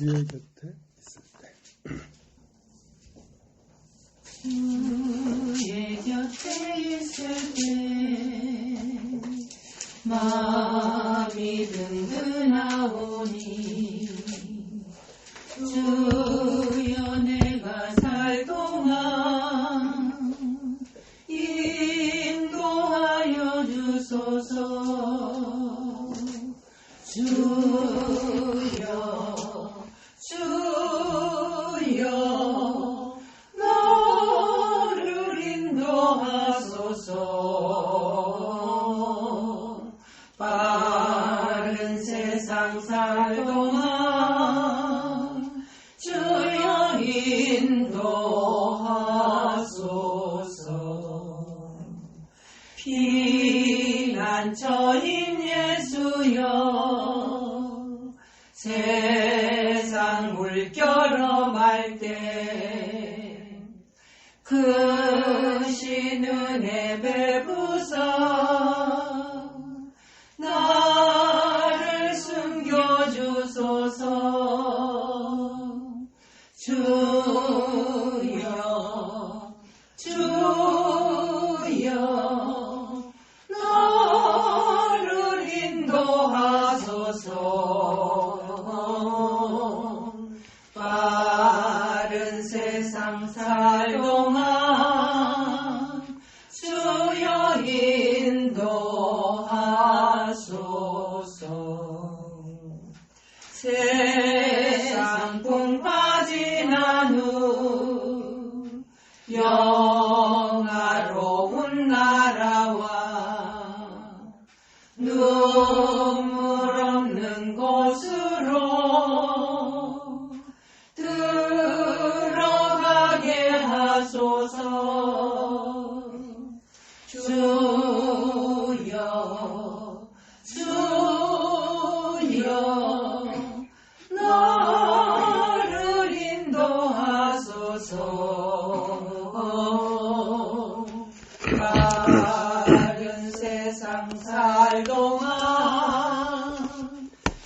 주의 곁에 있을 때. 주의 곁에 있을 때 마음이 든든하오니 주여 내가 살 동안 인도하여 주소서. 주여 너를 인도하소서. 빠른 세상 살 동안 주여 인도하소서. 피난처인 예수여 세상 물결어말 때 크신 은혜 베푸사 나를 숨겨주소서. 주여 너를 인도하소서. 빠른 세상 살 동안 주여 인도하소서. 세상 풍파 지난 후 영화로운 나라와 눈물 없는 곳으로 들어가게 하소서. 주여 너를 인도하소서. 빠른 세상 살 동안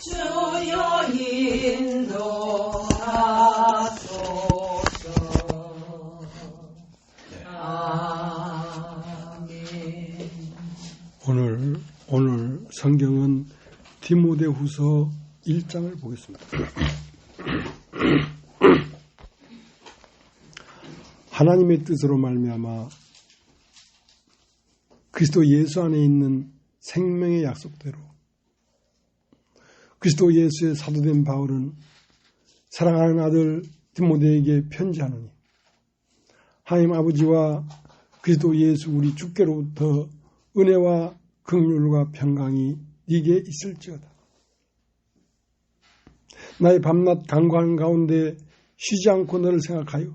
주여 인도하소서. 아멘. 오늘 성경은 디모데후서 1장을 보겠습니다. 하나님의 뜻으로 말미암아 그리스도 예수 안에 있는 생명의 약속대로 그리스도 예수의 사도된 바울은 사랑하는 아들 디모데에게 편지하노니 하나님 아버지와 그리스도 예수 우리 주께로부터 은혜와 긍휼과 평강이 네게 있을지어다. 나의 밤낮 간구하는 가운데 쉬지 않고 너를 생각하여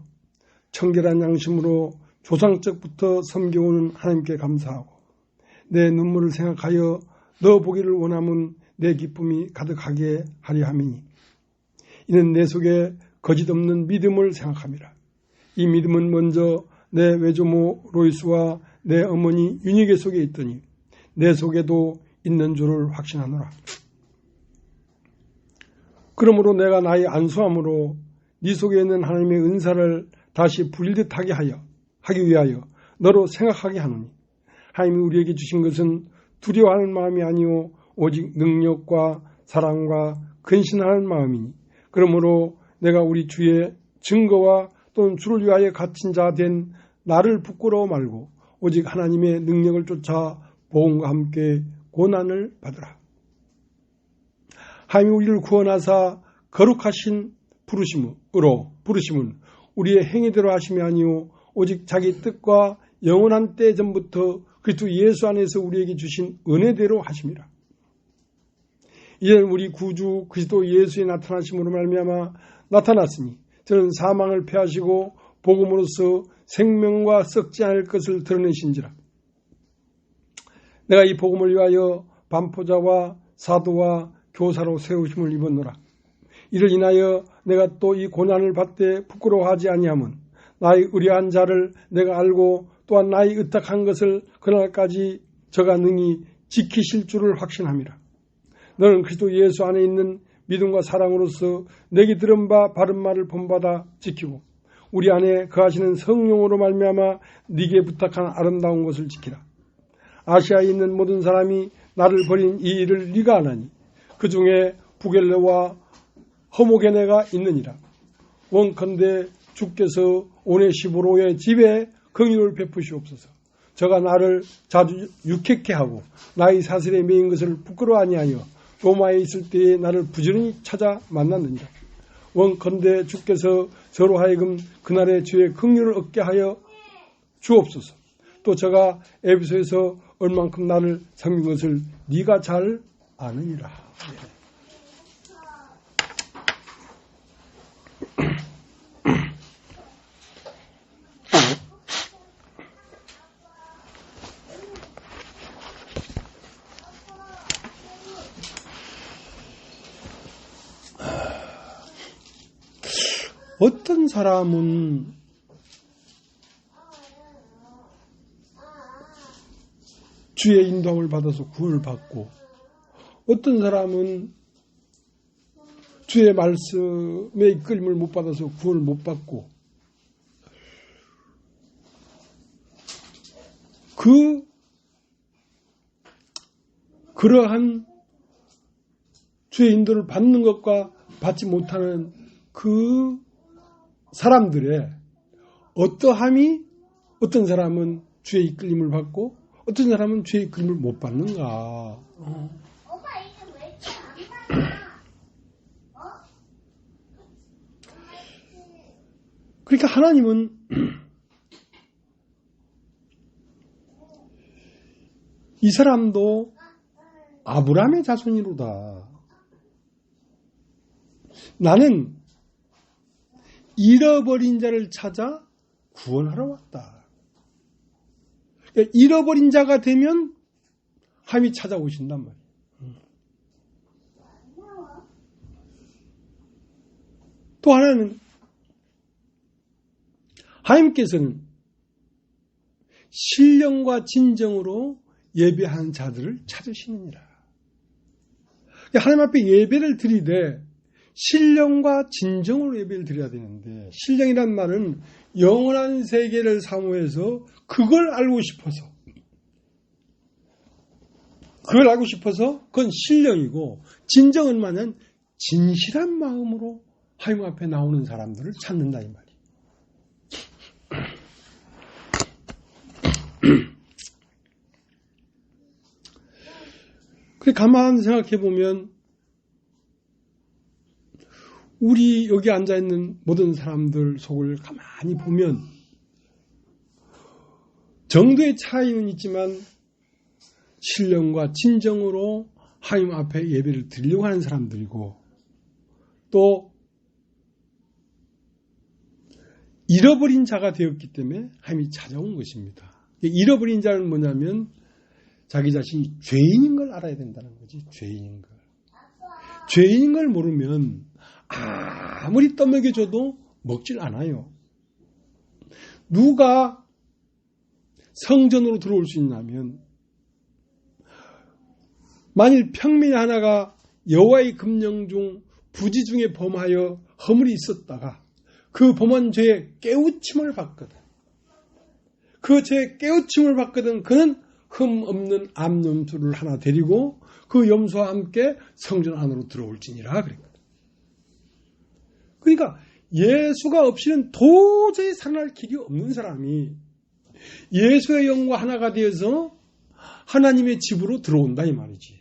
청결한 양심으로 조상적부터 섬겨오는 하나님께 감사하고 내 눈물을 생각하여 너 보기를 원하면 내 기쁨이 가득하게 하려 함이니 이는 내 속에 거짓없는 믿음을 생각함이라. 이 믿음은 먼저 내 외조모 로이스와 내 어머니 유니게 속에 있더니 내 속에도 있는 줄을 확신하노라. 그러므로 내가 나의 안수함으로 네 속에 있는 하나님의 은사를 다시 불일듯하게 하기 위하여 너로 생각하게 하노니 하나님이 우리에게 주신 것은 두려워하는 마음이 아니오 오직 능력과 사랑과 근신하는 마음이니 그러므로 내가 우리 주의 증거와 또는 주를 위하여 갇힌 자 된 나를 부끄러워 말고 오직 하나님의 능력을 쫓아 복음과 함께 고난을 받으라. 하나님이 우리를 구원하사 거룩하신 부르심은 우리의 행위대로 하심이 아니오 오직 자기 뜻과 영원한 때 전부터 그리스도 예수 안에서 우리에게 주신 은혜대로 하심이라. 이제는 우리 구주 그리스도 예수의 나타나심으로 말미암아 나타났으니 저는 사망을 패하시고 복음으로써 생명과 썩지 않을 것을 드러내신지라. 내가 이 복음을 위하여 반포자와 사도와 교사로 세우심을 입었노라. 이를 인하여 내가 또 이 고난을 받되 부끄러워하지 아니함은 나의 의뢰한 자를 내가 알고 또한 나의 의탁한 것을 그날까지 저가 능히 지키실 줄을 확신함이라. 너는 그리스도 예수 안에 있는 믿음과 사랑으로서 내게 들은 바 바른 말을 본받아 지키고 우리 안에 거하시는 성령으로 말미암아 네게 부탁한 아름다운 것을 지키라. 아시아에 있는 모든 사람이 나를 버린 이 일을 네가 아나니 그 중에 부겔레와 허모게네가 있느니라. 원컨대 주께서 오네시보로의 집에 긍휼을 베푸시옵소서. 저가 나를 자주 유쾌케 하고 나의 사슬에 매인 것을 부끄러워 아니하여 로마에 있을 때에 나를 부지런히 찾아 만났느니라. 원컨대 주께서 저로 하여금 그날의 주의 긍휼을 얻게 하여 주옵소서. 또 저가 에베소에서 얼만큼 나를 섬긴 것을 네가 잘 아느니라. 어떤 사람은 주의 인도함을 받아서 구원을 받고 어떤 사람은 주의 말씀에 이끌림을 못 받아서 구원을 못 받고 그러한 주의 인도를 받는 것과 받지 못하는 그 사람들의 어떠함이 어떤 사람은 주의 이끌림을 받고 어떤 사람은 주의 이끌림을 못 받는가. 그러니까 하나님은 이 사람도 아브라함의 자손이로다. 나는 잃어버린 자를 찾아 구원하러 왔다. 그러니까 잃어버린 자가 되면 하나님이 찾아오신단 말이에요. 또 하나는 하나님께서는 신령과 진정으로 예배하는 자들을 찾으시느니라. 그러니까 하나님 앞에 예배를 드리되 신령과 진정으로 예배를 드려야 되는데 신령이란 말은 영원한 세계를 사모해서 그걸 알고 싶어서 그건 신령이고 진정은 말은 진실한 마음으로 하나님 앞에 나오는 사람들을 찾는다 이 말이에요. 그래 가만히 생각해 보면 우리 여기 앉아있는 모든 사람들 속을 가만히 보면 정도의 차이는 있지만 신령과 진정으로 하나님 앞에 예배를 드리려고 하는 사람들이고 또 잃어버린 자가 되었기 때문에 하나님이 찾아온 것입니다. 잃어버린 자는 뭐냐면 자기 자신이 죄인인 걸 알아야 된다는 거지. 죄인인 걸. 죄인인 걸 모르면 아무리 떠먹여줘도 먹질 않아요. 누가 성전으로 들어올 수 있냐면 만일 평민의 하나가 여호와의 금령 중 부지 중에 범하여 허물이 있었다가 그 범한 죄에 깨우침을 받거든. 그 죄에 깨우침을 받거든 그는 흠 없는 암염소를 하나 데리고 그 염소와 함께 성전 안으로 들어올지니라 그랬거든. 그러니까 예수가 없이는 도저히 살아날 길이 없는 사람이 예수의 영과 하나가 되어서 하나님의 집으로 들어온다 이 말이지.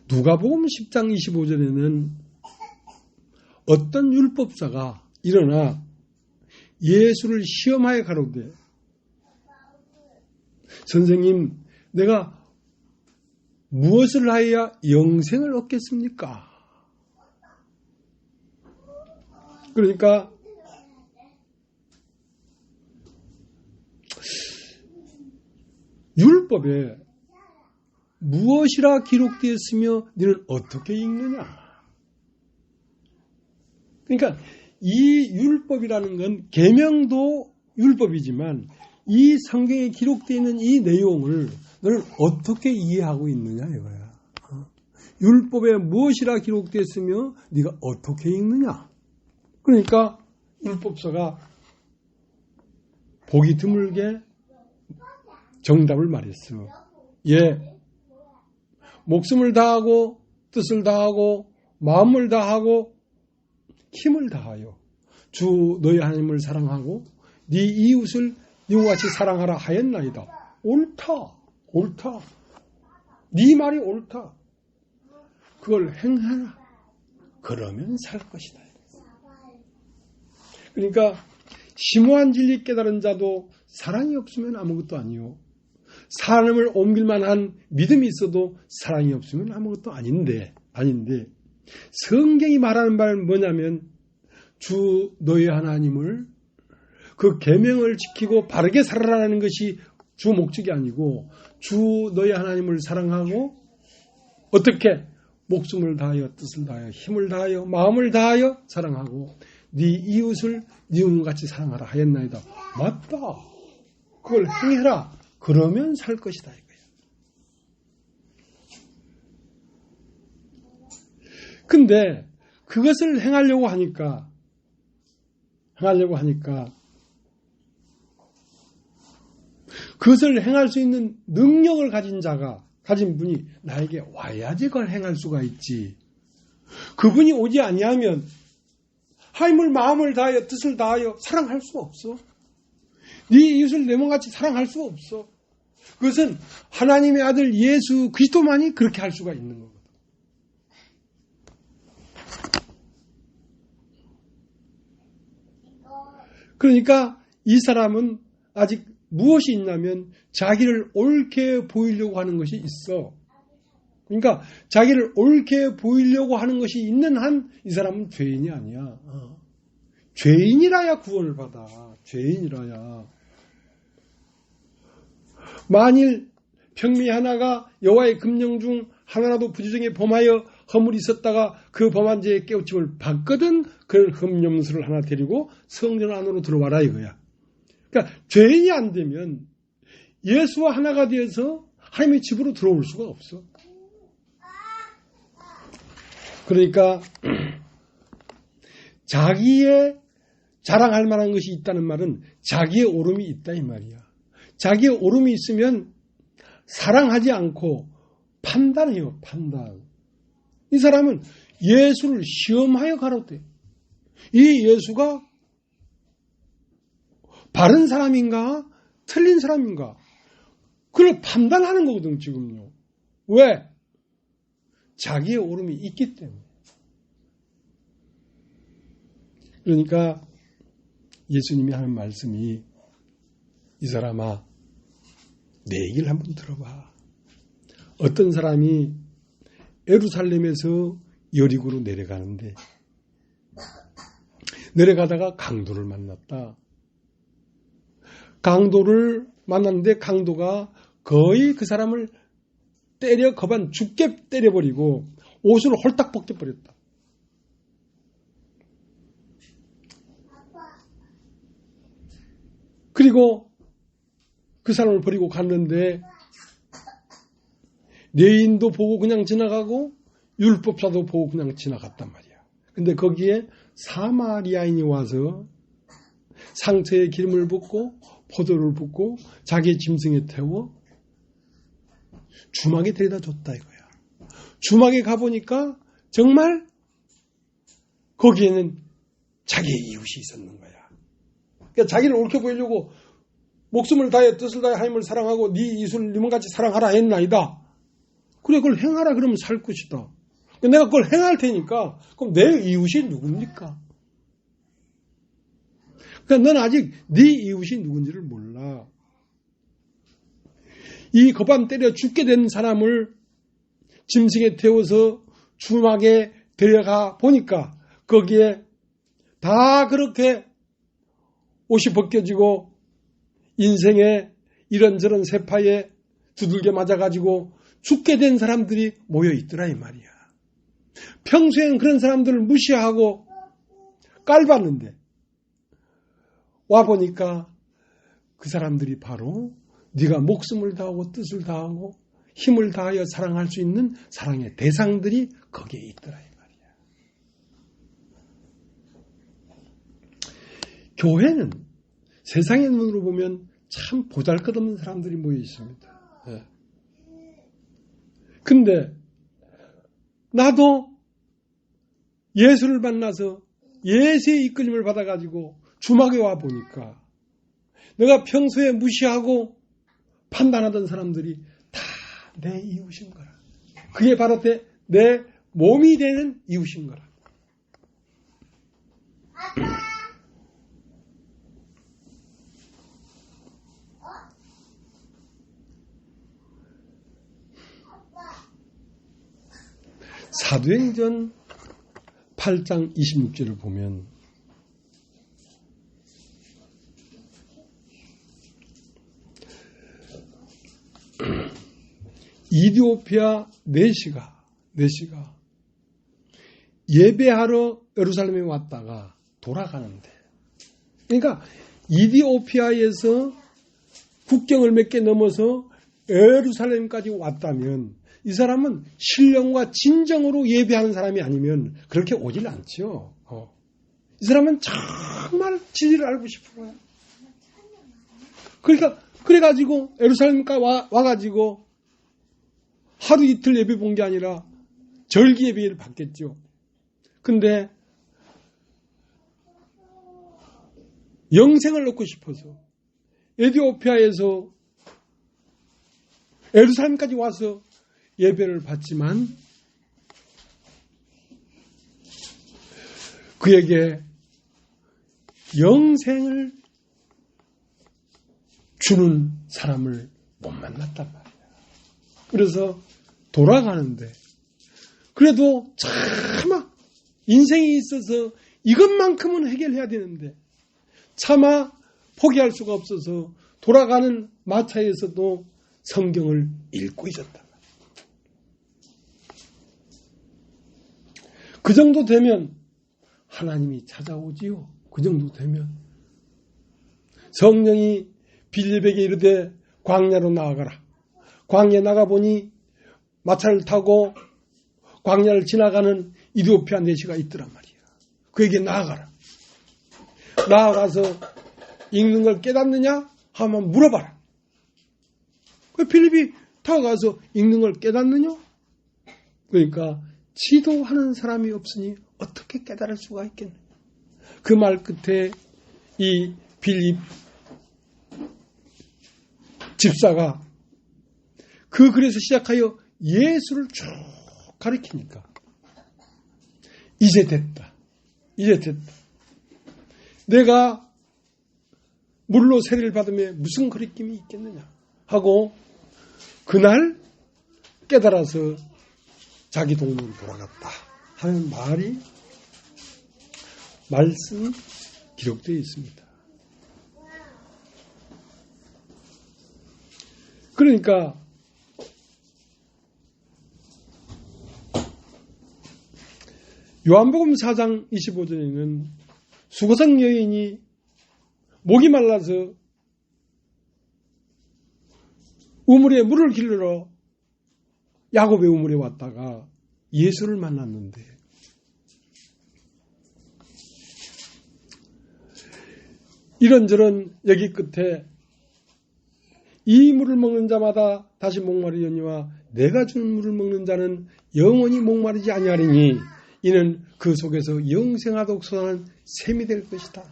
누가복음 10장 25절에는 어떤 율법사가 일어나 예수를 시험하여 가로되 선생님 내가 무엇을 하여야 영생을 얻겠습니까? 그러니까 율법에 무엇이라 기록되었으며 너는 어떻게 읽느냐? 그러니까 이 율법이라는 건 계명도 율법이지만 이 성경에 기록되어 있는 이 내용을 너는 어떻게 이해하고 있느냐 이거야. 율법에 무엇이라 기록되었으며 네가 어떻게 읽느냐. 그러니까 율법서가 보기 드물게 정답을 말했어. 예, 목숨을 다하고 뜻을 다하고 마음을 다하고 힘을 다하여 주 너희 하나님을 사랑하고 네 이웃을 네와 같이 사랑하라 하였나이다. 옳다. 네 말이 옳다. 그걸 행하라. 그러면 살 것이다. 그러니까 심오한 진리 깨달은 자도 사랑이 없으면 아무것도 아니요. 사람을 옮길 만한 믿음이 있어도 사랑이 없으면 아무것도 아닌데 성경이 말하는 바는 뭐냐면 주 너희 하나님을 그 계명을 지키고 바르게 살아라는 것이 주 목적이 아니고 주 너희 하나님을 사랑하고 어떻게 목숨을 다하여 뜻을 다하여 힘을 다하여 마음을 다하여 사랑하고 네 이웃을 네 몸과 같이 사랑하라 하였나이다. 맞다. 그걸 행해라. 그러면 살 것이다 이거야. 근데 그것을 행하려고 하니까 그것을 행할 수 있는 능력을 가진 분이 나에게 와야지 그걸 행할 수가 있지. 그분이 오지 아니하면 하나님을 마음을 다하여 뜻을 다하여 사랑할 수가 없어. 네 이웃을 내 몸같이 사랑할 수가 없어. 그것은 하나님의 아들 예수 그리스도만이 그렇게 할 수가 있는 거거든. 그러니까 이 사람은 아직 무엇이 있냐면 자기를 옳게 보이려고 하는 것이 있어. 그러니까 자기를 옳게 보이려고 하는 것이 있는 한 이 사람은 죄인이 아니야. 죄인이라야 구원을 받아. 죄인이라야. 만일 평미 하나가 여호와의 금령 중 하나라도 부주정에 범하여 허물이 있었다가 그 범한 죄의 깨우침을 받거든 그런 흠념수를 하나 데리고 성전 안으로 들어와라 이거야. 그러니까 죄인이 안 되면 예수와 하나가 되어서 하나님의 집으로 들어올 수가 없어. 그러니까 자기의 자랑할 만한 것이 있다는 말은 자기의 오름이 있다 이 말이야. 자기의 오름이 있으면 사랑하지 않고 판단해요. 판단. 이 사람은 예수를 시험하여 가로되 이 예수가 바른 사람인가 틀린 사람인가 그걸 판단하는 거거든 지금요. 왜? 자기의 오름이 있기 때문에. 그러니까 예수님이 하는 말씀이 이 사람아 내 얘기를 한번 들어봐. 어떤 사람이 예루살렘에서 여리고로 내려가는데 내려가다가 강도를 만났다. 강도를 만났는데 강도가 거의 그 사람을 때려 거반 죽게 때려버리고 옷을 홀딱 벗겨버렸다. 그리고 그 사람을 버리고 갔는데 레인도 보고 그냥 지나가고 율법사도 보고 그냥 지나갔단 말이야. 근데 거기에 사마리아인이 와서 상처에 기름을 붓고 포도를 붓고 자기 짐승에 태워 주막에 데려다 줬다 이거야. 주막에 가보니까 정말 거기에는 자기의 이웃이 있었는 거야. 그러니까 자기를 옳게 보이려고 목숨을 다해 뜻을 다해 하나님을 사랑하고 네 이웃을 네 몸같이 사랑하라 했나이다. 그래 그걸 행하라 그러면 살 것이다. 내가 그걸 행할 테니까 그럼 내 이웃이 누굽니까? 그러니까 넌 아직 네 이웃이 누군지를 몰라. 이 거반 때려 죽게 된 사람을 짐승에 태워서 주막에 데려가 보니까 거기에 다 그렇게 옷이 벗겨지고 인생에 이런저런 세파에 두들겨 맞아가지고 죽게 된 사람들이 모여있더라 이 말이야. 평소엔 그런 사람들을 무시하고 깔봤는데 와보니까 그 사람들이 바로 네가 목숨을 다하고 뜻을 다하고 힘을 다하여 사랑할 수 있는 사랑의 대상들이 거기에 있더라 이 말이야. 교회는 세상의 눈으로 보면 참 보잘것없는 사람들이 모여 있습니다. 근데 나도 예수를 만나서 예수의 이끌림을 받아가지고 주막에 와 보니까 내가 평소에 무시하고 판단하던 사람들이 다 내 이웃인 거라. 그게 바로 내 몸이 되는 이웃인 거라. 사도행전 8장 26절을 보면 이디오피아 내시가 예배하러 예루살렘에 왔다가 돌아가는데, 그러니까 이디오피아에서 국경을 몇 개 넘어서 예루살렘까지 왔다면 이 사람은 신령과 진정으로 예배하는 사람이 아니면 그렇게 오질 않죠. 이 사람은 정말 진리를 알고 싶어요. 그러니까 그래가지고 예루살렘까지 와가지고 하루 이틀 예배 본 게 아니라 절기 예배를 받겠죠. 근데 영생을 얻고 싶어서 에티오피아에서 예루살렘까지 와서 예배를 받지만 그에게 영생을 주는 사람을 못 만났단 말이야. 그래서 돌아가는데 그래도 차마 인생이 있어서 이것만큼은 해결해야 되는데 차마 포기할 수가 없어서 돌아가는 마차에서도 성경을 읽고 있었다. 그 정도 되면 하나님이 찾아오지요. 그 정도 되면 성령이 빌립에게 이르되 광야로 나아가라. 광야에 나가보니 마차를 타고 광야를 지나가는 이디오피아 내시가 있더란 말이야. 그에게 나아가라. 나아가서 읽는 걸 깨닫느냐? 하면 물어봐라. 그 빌립이 타가서 읽는 걸 깨닫느냐? 그러니까 지도하는 사람이 없으니 어떻게 깨달을 수가 있겠느냐. 그 말 끝에 이 빌립 집사가 그 글에서 시작하여 예수를 쭉 가리키니까 이제 됐다. 내가 물로 세례를 받으면 무슨 거리낌이 있겠느냐 하고 그날 깨달아서 자기 동네로 돌아갔다 하는 말씀이 기록되어 있습니다. 그러니까 요한복음 4장 25절에는 수고성 여인이 목이 말라서 우물에 물을 길러 야곱의 우물에 왔다가 예수를 만났는데 이런저런 여기 끝에 이 물을 먹는 자마다 다시 목마르려니와 내가 주는 물을 먹는 자는 영원히 목마르지 아니하리니 이는 그 속에서 영생하도록 솟아나는 샘이 될 것이다.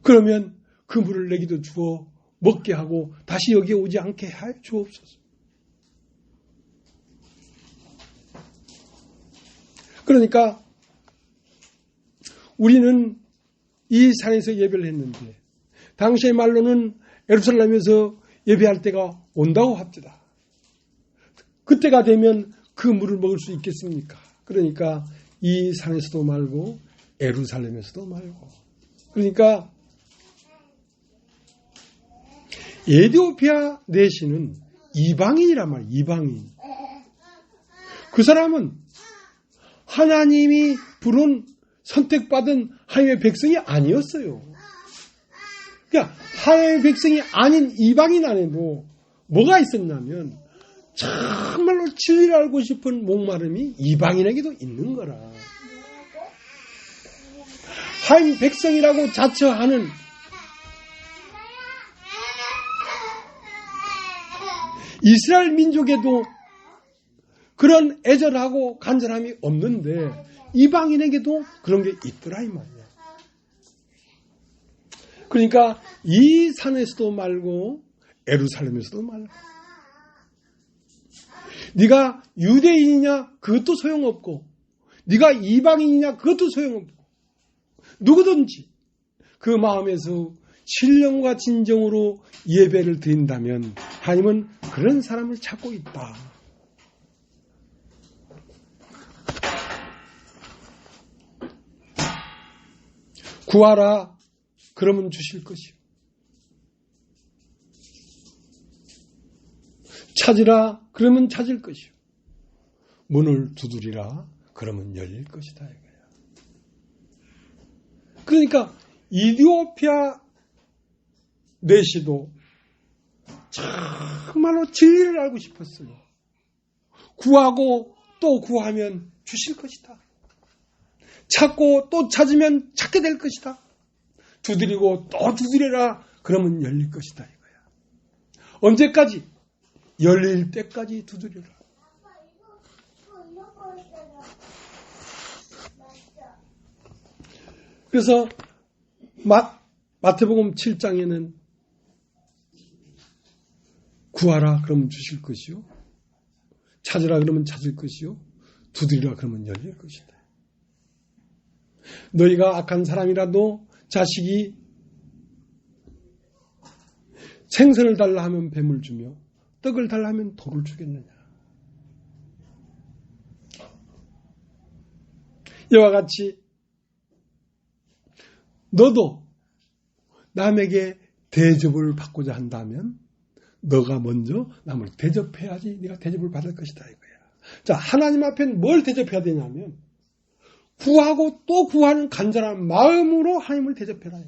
그러면 그 물을 내기도 주어 먹게 하고 다시 여기에 오지 않게 하여 주옵소서. 그러니까 우리는 이 산에서 예배를 했는데 당시의 말로는 예루살렘에서 예배할 때가 온다고 합니다. 그때가 되면 그 물을 먹을 수 있겠습니까? 그러니까 이 산에서도 말고 예루살렘에서도 말고 그러니까 에티오피아 내시는 이방인이란 말이에요. 이방인. 그 사람은 하나님이 부른 선택받은 하나님의 백성이 아니었어요. 그러니까 하나님의 백성이 아닌 이방인 안에도 뭐가 있었냐면 정말로 진리를 알고 싶은 목마름이 이방인에게도 있는 거라. 하나님 백성이라고 자처하는 이스라엘 민족에도 그런 애절하고 간절함이 없는데 이방인에게도 그런 게 있더라 이 말이야. 그러니까 이 산에서도 말고 예루살렘에서도 말고 네가 유대인이냐 그것도 소용없고 네가 이방인이냐 그것도 소용없고 누구든지 그 마음에서 신령과 진정으로 예배를 드린다면 하나님은 그런 사람을 찾고 있다. 구하라 그러면 주실 것이요. 찾으라 그러면 찾을 것이요. 문을 두드리라 그러면 열릴 것이다 이거야. 그러니까 이디오피아 내시도 정말로 진리를 알고 싶었어요. 구하고 또 구하면 주실 것이다. 찾고 또 찾으면 찾게 될 것이다. 두드리고 또 두드려라 그러면 열릴 것이다 이거야. 언제까지? 열릴 때까지 두드려라. 그래서 마태복음 7장에는 구하라 그러면 주실 것이요. 찾으라 그러면 찾을 것이요. 두드리라 그러면 열릴 것이다. 너희가 악한 사람이라도 자식이 생선을 달라 하면 뱀을 주며 떡을 달라 하면 돌을 주겠느냐. 이와 같이 너도 남에게 대접을 받고자 한다면 너가 먼저 남을 대접해야지 네가 대접을 받을 것이다 이거야. 자, 하나님 앞엔 뭘 대접해야 되냐면 구하고 또 구하는 간절한 마음으로 하나님을 대접해라.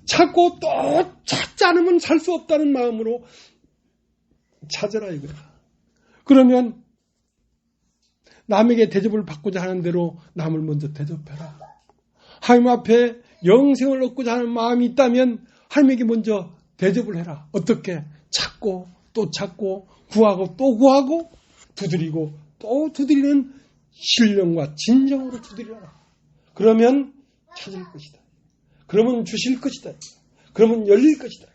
찾고 또 찾지 않으면 살 수 없다는 마음으로 찾으라 이거야. 그러면 남에게 대접을 받고자 하는 대로 남을 먼저 대접해라. 하나님 앞에 영생을 얻고자 하는 마음이 있다면 하나님에게 먼저 대접을 해라. 어떻게? 찾고 또 찾고 구하고 또 구하고 두드리고 또 두드리는 신령과 진정으로 두드리라. 그러면 찾을 것이다. 그러면 주실 것이다. 그러면 열릴 것이다.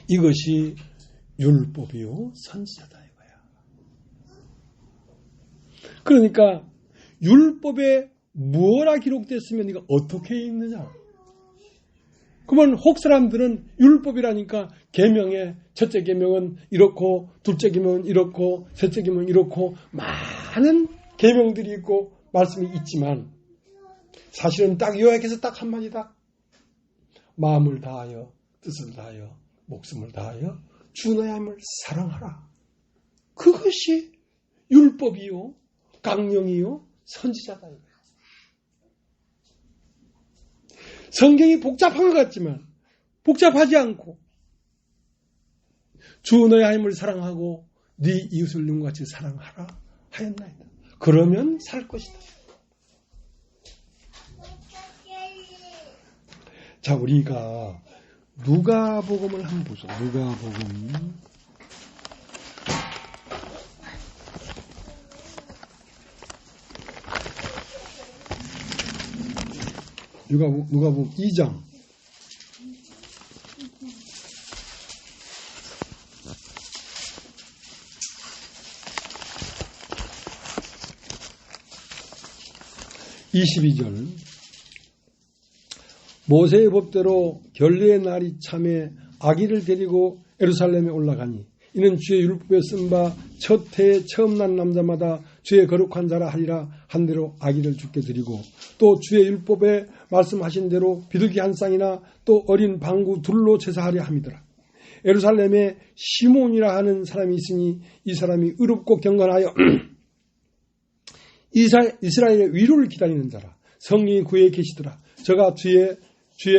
이것이 율법이요 선지자다 이거야. 그러니까 율법에 뭐라 기록됐으면 이거 어떻게 읽느냐? 그러면 혹 사람들은 율법이라니까 계명에 첫째 계명은 이렇고 둘째 계명은 이렇고 셋째 계명은 이렇고 많은 계명들이 있고 말씀이 있지만 사실은 딱 요약해서 딱 한마디다. 마음을 다하여 뜻을 다하여 목숨을 다하여 주 너의 하나님을 사랑하라. 그것이 율법이요 강령이요 선지자다 이거예요. 성경이 복잡한 것 같지만 복잡하지 않고 주 너의 하나님을 사랑하고 네 이웃을 눈같이 사랑하라 하였나이다. 그러면 살 것이다. 자, 우리가 누가복음을 한번 보죠. 누가복음 2장 22절 모세의 법대로 결례의 날이 참에 아기를 데리고 예루살렘에 올라가니 이는 주의 율법에 쓴 바 첫 해에 처음 난 남자마다 주의 거룩한 자라 하리라 한 대로 아기를 주께 드리고 또 주의 율법에 말씀하신 대로 비둘기 한 쌍이나 또 어린 방구 둘로 제사하려 함이더라. 예루살렘에 시몬이라 하는 사람이 있으니 이 사람이 의롭고 경건하여 이스라엘의 위로를 기다리는 자라. 성령이 그에 계시더라. 저가 주의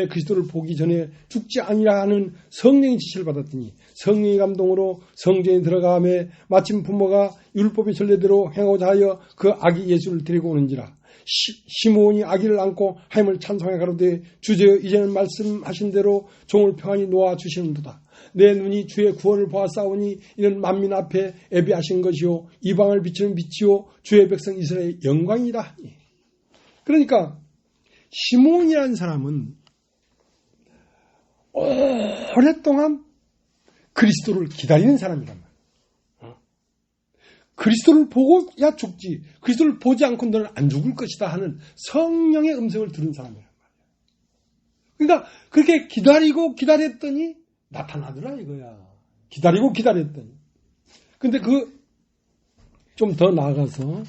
그리스도를 보기 전에 죽지 아니라 하는 성령의 지시를 받았더니 성령의 감동으로 성전에 들어가매 마침 부모가 율법의 전례대로 행하고자 하여 그 아기 예수를 데리고 오는지라. 시므온이 아기를 안고 하나님을 찬송하여 가로되 주제여 이제는 말씀하신 대로 종을 평안히 놓아 주시는도다. 내 눈이 주의 구원을 보았사오니 이는 만민 앞에 예비하신 것이요 이방을 비추는 빛이요 주의 백성 이스라엘의 영광이라. 그러니까 시므온이라는 사람은 오랫동안 그리스도를 기다리는 사람이란 말이야. 그리스도를 보고야 죽지, 그리스도를 보지 않고 너는 안 죽을 것이다 하는 성령의 음성을 들은 사람이란 말이야. 그러니까 그렇게 기다리고 기다렸더니 나타나더라 이거야. 기다리고 기다렸더니. 근데 좀 더 나아가서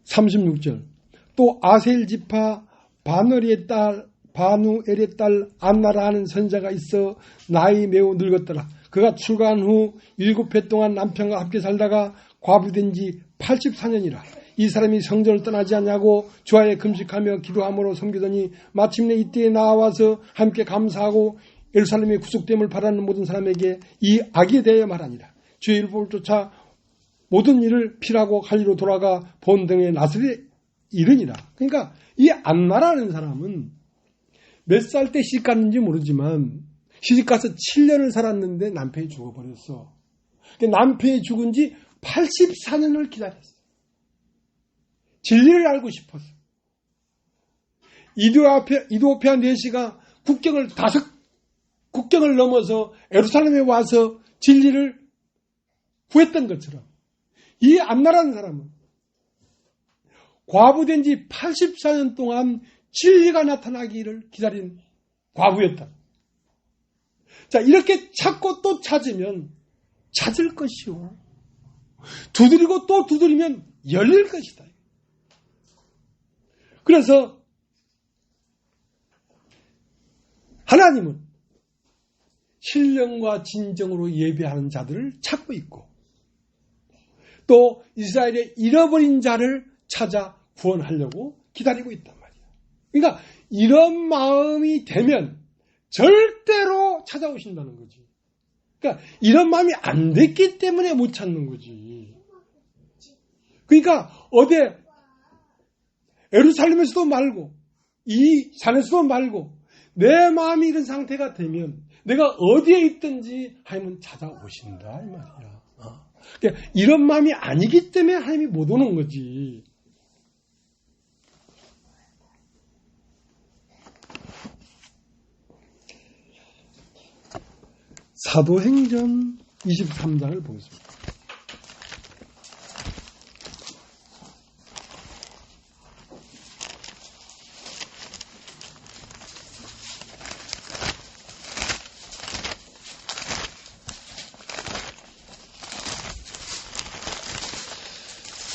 36절 또 아셀 지파 바누엘의 딸 안나라 하는 선자가 있어 나이 매우 늙었더라. 그가 출가한 후 7해 동안 남편과 함께 살다가 과부된 지 84년이라. 이 사람이 성전을 떠나지 않냐고 주하에 금식하며 기도함으로 섬기더니 마침내 이때에 나와서 함께 감사하고 예루살렘의 구속됨을 바라는 모든 사람에게 이 악에 대하여 말하니라. 주의 율법을 쫓아 모든 일을 피라고 갈리로 돌아가 본등의 나설에 이르니라. 그러니까 이 안나라는 사람은 몇 살 때 시집 갔는지 모르지만 시집 가서 7년을 살았는데 남편이 죽어버렸어. 그러니까 남편이 죽은 지 84년을 기다렸어. 진리를 알고 싶었어. 이디오피아 내시가 국경을 넘어서 예루살렘에 와서 진리를 구했던 것처럼 이 안나라는 사람은 과부된 지 84년 동안 진리가 나타나기를 기다린 과부였다. 자, 이렇게 찾고 또 찾으면 찾을 것이요. 두드리고 또 두드리면 열릴 것이다. 그래서 하나님은 신령과 진정으로 예배하는 자들을 찾고 있고 또 이스라엘의 잃어버린 자를 찾아 구원하려고 기다리고 있단 말이야. 그러니까 이런 마음이 되면 절대로 찾아오신다는 거지. 그러니까 이런 마음이 안 됐기 때문에 못 찾는 거지. 그러니까 어디 예루살렘에서도 말고 이 산에서도 말고 내 마음이 이런 상태가 되면 내가 어디에 있든지 하나님은 찾아오신다 이 말이야. 그러니까 이런 마음이 아니기 때문에 하나님이 못 오는 거지. 사도행전 23장을 보겠습니다.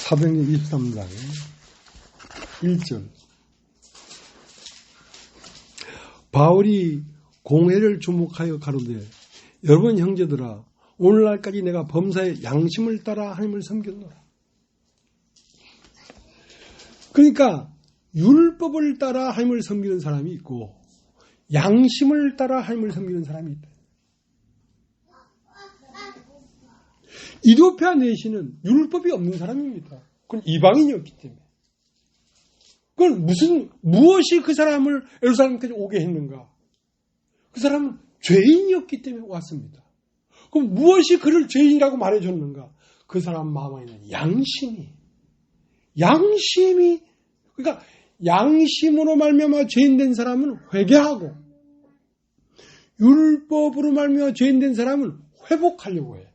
사도행전 23장 1절 바울이 공회를 주목하여 가로되 여러분 형제들아 오늘날까지 내가 범사의 양심을 따라 하나님을 섬겼노라. 그러니까 율법을 따라 하나님을 섬기는 사람이 있고 양심을 따라 하나님을 섬기는 사람이 있다. 이디오피아 내시는 율법이 없는 사람입니다. 그건 이방인이었기 때문에. 그건 무엇이 그 사람을 예루살렘까지 오게 했는가? 그 사람은 죄인이었기 때문에 왔습니다. 그럼 무엇이 그를 죄인이라고 말해줬는가? 그 사람 마음에 있는 양심이 그러니까 양심으로 말미암아 죄인된 사람은 회개하고 율법으로 말미암아 죄인된 사람은 회복하려고 해.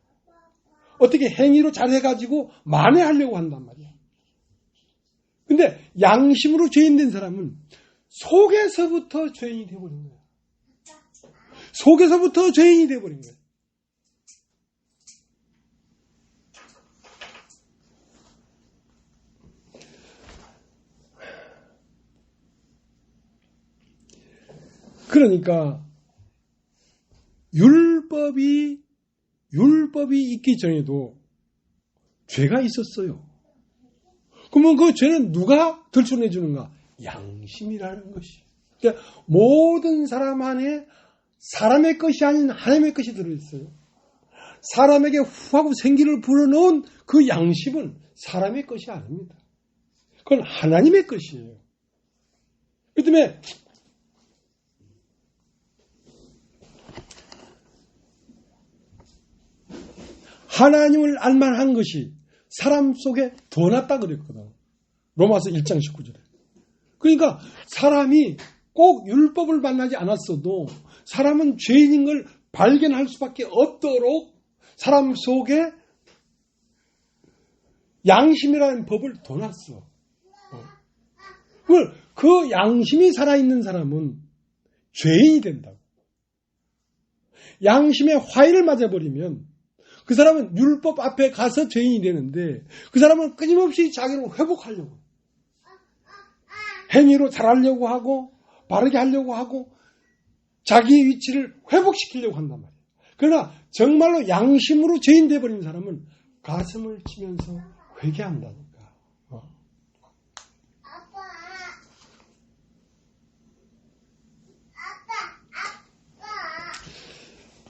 어떻게 행위로 잘해가지고 만회하려고 한단 말이야. 근데 양심으로 죄인된 사람은 속에서부터 죄인이 되어버린 거야. 속에서부터 죄인이 되어버린 거야. 율법을 율법이 있기 전에도 죄가 있었어요. 그러면 그 죄는 누가 들춰내 주는가? 양심이라는 것이. 그러니까 모든 사람 안에 사람의 것이 아닌 하나님의 것이 들어있어요. 사람에게 후하고 생기를 불어넣은 그 양심은 사람의 것이 아닙니다. 그건 하나님의 것이에요. 그 때문에 하나님을 알만한 것이 사람 속에 더 낫다 그랬거든. 로마서 1장 19절에. 그러니까 사람이 꼭 율법을 만나지 않았어도 사람은 죄인인 걸 발견할 수밖에 없도록 사람 속에 양심이라는 법을 더 놨어. 그 양심이 살아있는 사람은 죄인이 된다고. 양심의 화의를 맞아버리면 그 사람은 율법 앞에 가서 죄인이 되는데 그 사람은 끊임없이 자기를 회복하려고 행위로 잘하려고 하고 바르게 하려고 하고 자기의 위치를 회복시키려고 한단 말이에요. 그러나 정말로 양심으로 죄인 되어버린 사람은 가슴을 치면서 회개한다니까.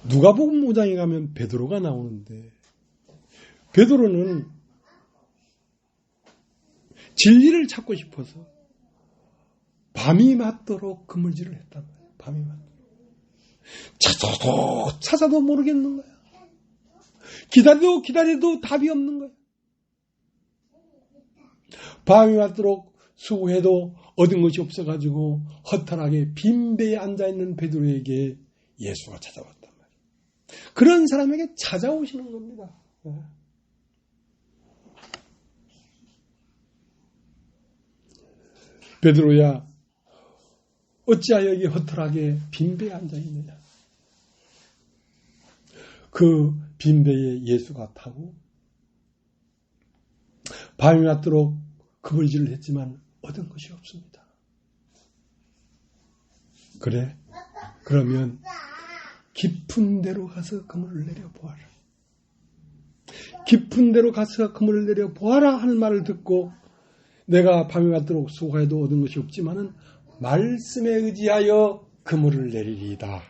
누가복음 5장에 가면 베드로가 나오는데 베드로는 진리를 찾고 싶어서 밤이 맞도록 그물질을 했단 말이에요. 밤이 맞도록. 찾아도 모르겠는 거야. 기다려도 답이 없는 거야. 밤이 맞도록 수고해도 얻은 것이 없어가지고 허탈하게 빈배에 앉아있는 베드로에게 예수가 찾아왔단 말이에요. 그런 사람에게 찾아오시는 겁니다. 베드로야, 어찌하여 여기 허탈하게 빈배에 앉아있느냐. 그 빈배에 예수가 타고 밤이 맞도록 그물질을 했지만 얻은 것이 없습니다. 그래? 그러면 깊은 데로 가서 그물을 내려보아라. 깊은 데로 가서 그물을 내려보아라 하는 말을 듣고 내가 밤이 맞도록 수고해도 얻은 것이 없지만은 말씀에 의지하여 그물을 내리리이다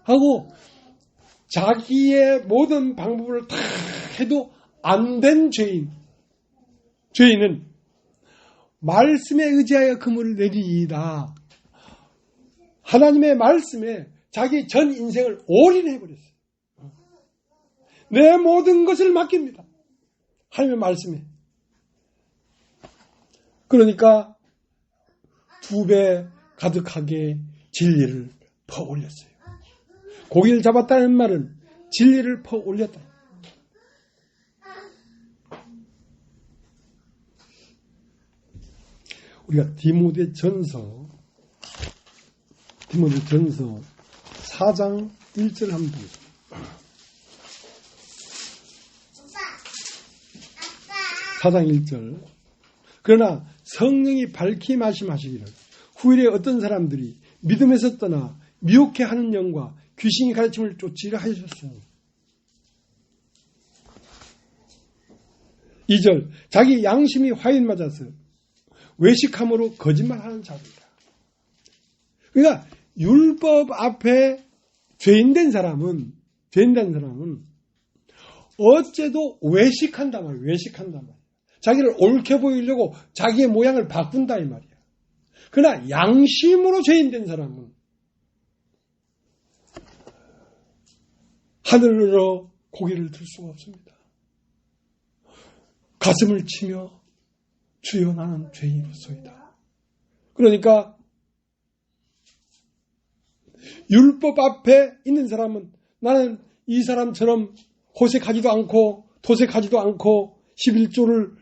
하고 자기의 모든 방법을 다 해도 안 된 죄인은 말씀에 의지하여 그물을 내리이다. 하나님의 말씀에 자기 전 인생을 올인해버렸어요. 내 모든 것을 맡깁니다. 하나님의 말씀에. 그러니까 2배 가득하게 진리를 퍼올렸어요. 고기를 잡았다는 말은 진리를 퍼올렸다. 우리가 디모데전서 4장 1절 한번 보겠습니다. 사장 1절. 그러나 성령이 밝히 말씀하시기를 후일에 어떤 사람들이 믿음에서 떠나 미혹해 하는 영과 귀신이 가르침을 쫓으려 하셨으니 2절. 자기 양심이 화인 맞아서 외식함으로 거짓말하는 자들이다. 그러니까 율법 앞에 죄인된 사람은 어째도 외식한단 말이에요. 외식한단 말이에요. 자기를 옳게 보이려고 자기의 모양을 바꾼다 이 말이야. 그러나 양심으로 죄인된 사람은 하늘로 고개를 들 수가 없습니다. 가슴을 치며 주여 나는 죄인으로소이다. 그러니까 율법 앞에 있는 사람은 나는 이 사람처럼 호색하지도 않고 도색하지도 않고 11조를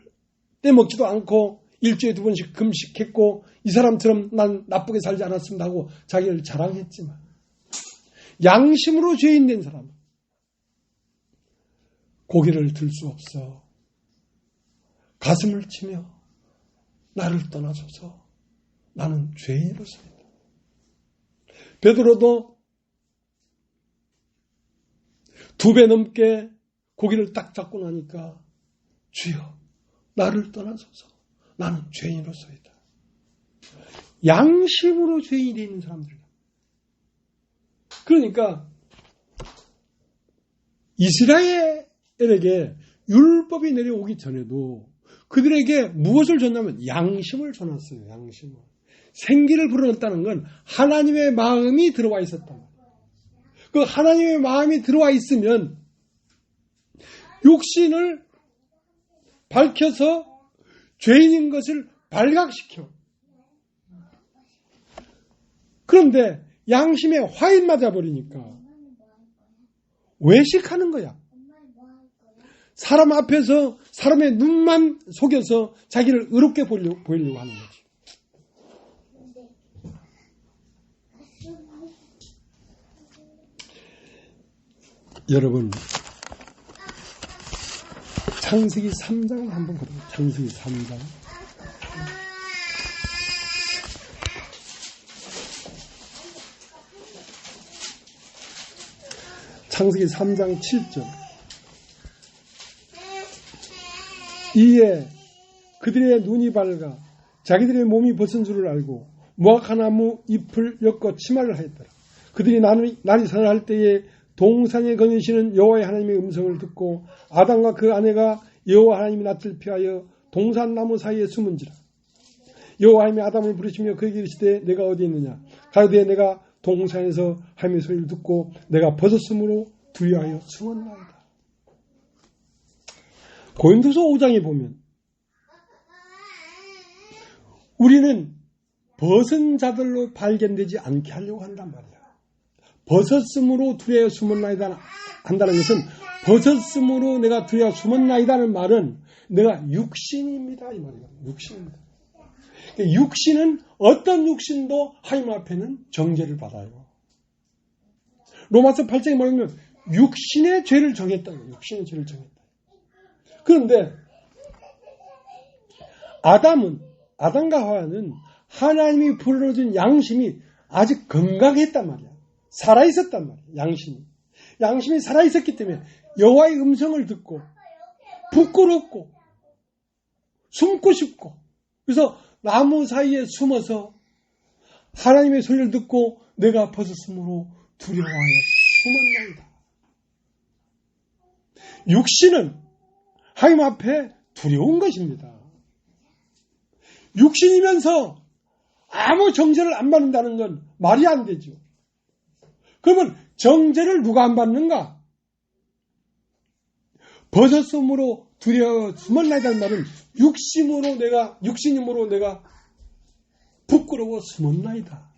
떼먹지도 않고 일주일에 2번씩 금식했고 이 사람처럼 난 나쁘게 살지 않았습니다 하고 자기를 자랑했지만 양심으로 죄인된 사람은 고개를 들 수 없어 가슴을 치며 나를 떠나소서 나는 죄인으로서이다. 베드로도 2배 넘게 고개를 딱 잡고 나니까 주여 나를 떠나소서 나는 죄인으로서이다. 양심으로 죄인이 되어 있는 사람들이다. 그러니까 이스라엘에게 율법이 내려오기 전에도 그들에게 무엇을 줬냐면 양심을 줘놨어요. 양심을. 생기를 불어넣었다는 건 하나님의 마음이 들어와 있었단 말이에요. 그 하나님의 마음이 들어와 있으면 육신을 밝혀서 죄인인 것을 발각시켜. 그런데 양심에 화인 맞아버리니까 외식하는 거야. 사람 앞에서 사람의 눈만 속여서 자기를 의롭게 보이려고 하는 거지. 여러분, 창세기 3장을 한번 보세요. 창세기 3장. 창세기 3장 7절. 이에 그들의 눈이 밝아 자기들의 몸이 벗은 줄을 알고 무화과나무 잎을 엮어 치마를 하였더라. 그들이 날이 사냥할 때에 동산에 거니시는 여호와의 하나님의 음성을 듣고 아담과 그 아내가 여호와 하나님의 낯을 피하여 동산나무 사이에 숨은지라. 여호와 하나님이 아담을 부르시며 그에게 이르시되 내가 어디 있느냐. 가로되 내가 동산에서 하나님의 소리를 듣고 내가 벗었으므로 두려워하여 숨었나이다. 고린도서 5장에 보면 우리는 벗은 자들로 발견되지 않게 하려고 한단 말이야. 벗었으므로 두려워 숨었나이다 한다는 것은 벗었으므로 내가 두려워 숨었나이다는 말은 내가 육신입니다 이 말이야. 육신입니다. 육신은 어떤 육신도 하나님 앞에는 정죄를 받아요. 로마서 8장에 말하면 육신의 죄를 정했다. 육신의 죄를 정했다. 그런데 아담과 하와는 하나님이 불러준 양심이 아직 건강했단 말이야. 살아있었단 말이야. 양심이 살아있었기 때문에 여호와의 음성을 듣고 부끄럽고 숨고 싶고 그래서 나무 사이에 숨어서 하나님의 소리를 듣고 내가 벗었으므로 두려워하여 숨었나이다. 육신은 하나님 앞에 두려운 것입니다. 육신이면서 아무 정죄를 안 받는다는 건 말이 안 되죠. 그러면 정죄를 누가 안 받는가? 벗었으므로 두려워 숨었나이다는 말은 육신이므로 내가 부끄러워 숨었나이다.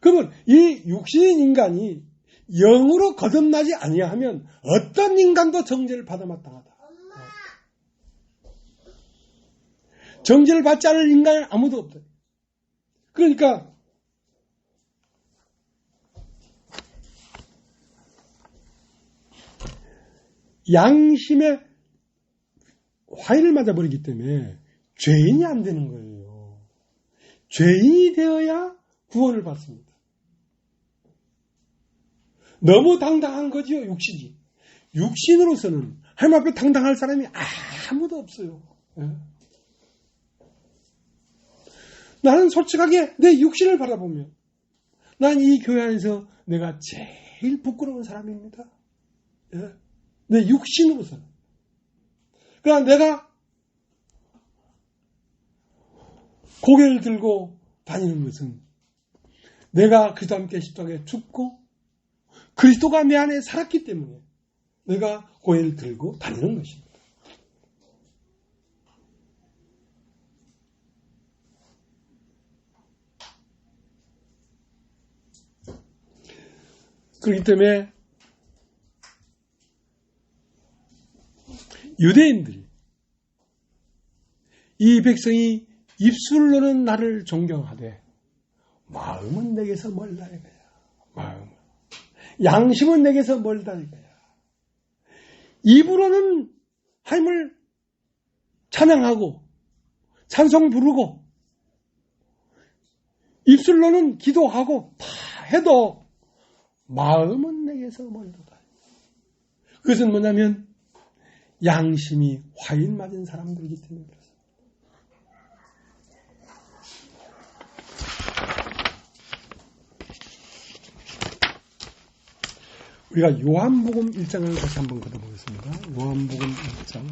그러면 이 육신인 인간이 영으로 거듭나지 아니하면 어떤 인간도 정죄를 받아 마땅하다. 정죄를 받지 않을 인간은 아무도 없다. 그러니까 양심에 화인을 맞아버리기 때문에 죄인이 안 되는 거예요. 죄인이 되어야 구원을 받습니다. 너무 당당한 거지요, 육신이. 육신으로서는 하나님 앞에 당당할 사람이 아무도 없어요. 나는 솔직하게 내 육신을 바라보면 난 이 교회 안에서 내가 제일 부끄러운 사람입니다. 내 육신으로서는. 그러나 내가 고개를 들고 다니는 것은 내가 그리스도와 함께 십자가에 죽고 그리스도가 내 안에 살았기 때문에 내가 고개를 들고 다니는 것입니다. 그렇기 때문에 유대인들이 이 백성이 입술로는 나를 존경하되 마음은 내게서 멀다 이거야. 마음은. 양심은 내게서 멀다 이거야. 입으로는 하나님을 찬양하고 찬송 부르고 입술로는 기도하고 다 해도 마음은 내게서 멀다. 그것은 뭐냐면 양심이 화인 맞은 사람들이기 때문에 그렇습니다. 우리가 요한복음 1장을 다시 한번 걷어보겠습니다. 요한복음 1장.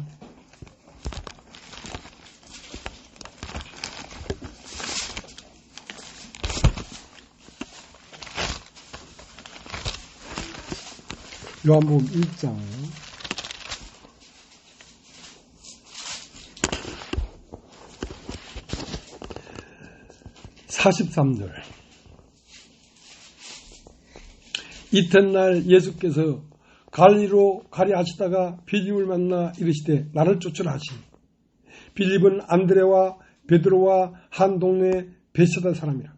요한복음 1장 43절. 이튿날 예수께서 갈리로 가려 하시다가 빌립을 만나 이르시되 나를 쫓으라 하시니 빌립은 안드레와 베드로와 한 동네 베세다 사람이라.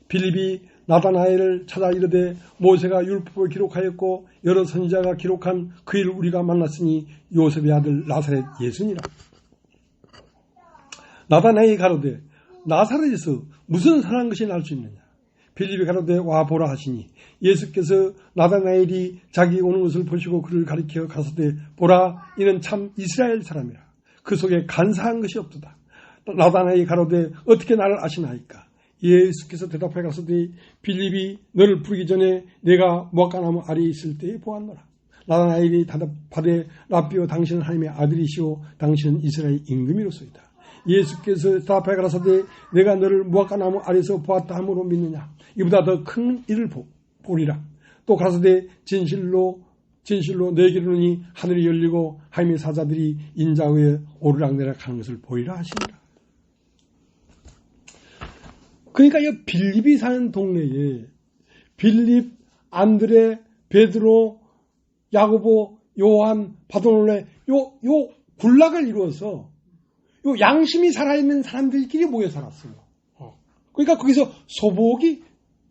빌립이 나다나엘을 찾아 이르되 모세가 율법을 기록하였고 여러 선지자가 기록한 그 일을 우리가 만났으니 요셉의 아들 나사렛 예수니라. 나다나엘이 가로되 나사렛에서 무슨 선한 것이 날 수 있느냐. 빌립이 가로되 와 보라 하시니 예수께서 나다나엘이 자기 오는 것을 보시고 그를 가리켜 가서되 보라 이는 참 이스라엘 사람이라. 그 속에 간사한 것이 없도다. 나다나엘이 가로되 어떻게 나를 아시나이까. 예수께서 대답해 가서되 빌립이 너를 부르기 전에 내가 무화과나무 아래에 있을 때에 보았노라. 나다나엘이 대답하되 랍비여 당신은 하나님의 아들이시오 당신은 이스라엘 임금이로소이다. 예수께서 대답해 가라사대 내가 너를 무화과나무 아래에서 보았다 함으로 믿느냐. 이보다 더 큰 일을 보리라. 또 가라사대 진실로 내게 이르노니 하늘이 열리고 하나님의 사자들이 인자 위에 오르락내락 하는 것을 보이라 하시니라. 그러니까 이 빌립이 사는 동네에 빌립, 안드레, 베드로, 야고보, 요한, 바도놀레 요 군락을 이루어서 요 양심이 살아있는 사람들끼리 모여 살았어요. 그러니까 거기서 소복이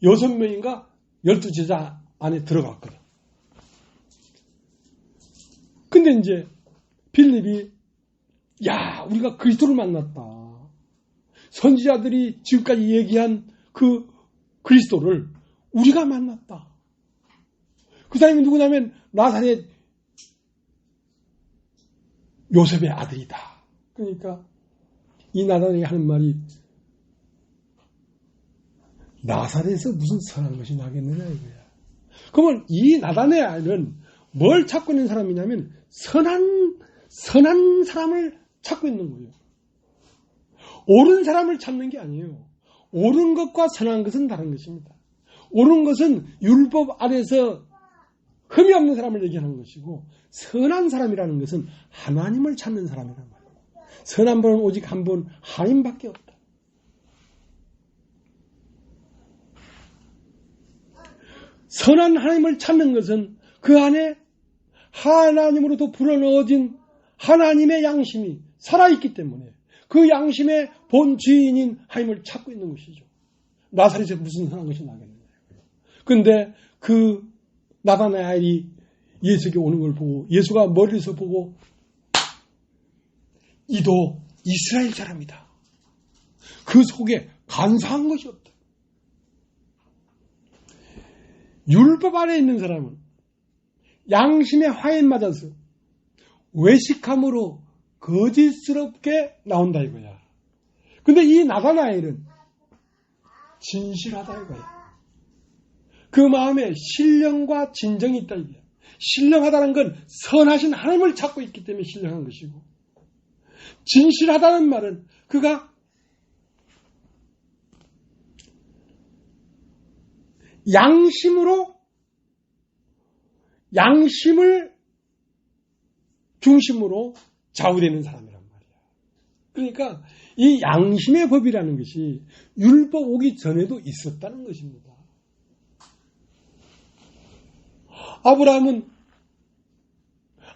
6명인가 12제자 안에 들어갔거든. 근데 이제 빌립이 야 우리가 그리스도를 만났다. 선지자들이 지금까지 얘기한 그 그리스도를 우리가 만났다. 그 사람이 누구냐면 나사렛 요셉의 아들이다. 그러니까 이 나다나엘이 하는 말이 나사렛에서 무슨 선한 것이 나겠느냐 이거야. 그러면 이 나다나엘은 뭘 찾고 있는 사람이냐면 선한 사람을 찾고 있는 거예요. 옳은 사람을 찾는 게 아니에요. 옳은 것과 선한 것은 다른 것입니다. 옳은 것은 율법 아래서 흠이 없는 사람을 얘기하는 것이고 선한 사람이라는 것은 하나님을 찾는 사람이란 말이에요. 선한 분은 오직 한 분 하나님밖에 없다. 선한 하나님을 찾는 것은 그 안에 하나님으로부터 불어넣어진 하나님의 양심이 살아있기 때문에 그 양심의 본 주인인 하나님을 찾고 있는 것이죠. 나사렛에서 무슨 선한 것이 나겠느냐. 그런데 그 나다나엘이 예수에게 오는 걸 보고 예수가 멀리서 보고 이도 이스라엘 사람이다. 그 속에 간사한 것이 없다. 율법 아래 있는 사람은 양심의 화에 맞아서 외식함으로 거짓스럽게 나온다 이거야. 근데 이 나다나엘은 진실하다 이거야. 그 마음에 신령과 진정이 있다 이거야. 신령하다는 건 선하신 하나님을 찾고 있기 때문에 신령한 것이고 진실하다는 말은 그가 양심을 중심으로 좌우되는 사람이란 말이야. 그러니까 이 양심의 법이라는 것이 율법 오기 전에도 있었다는 것입니다.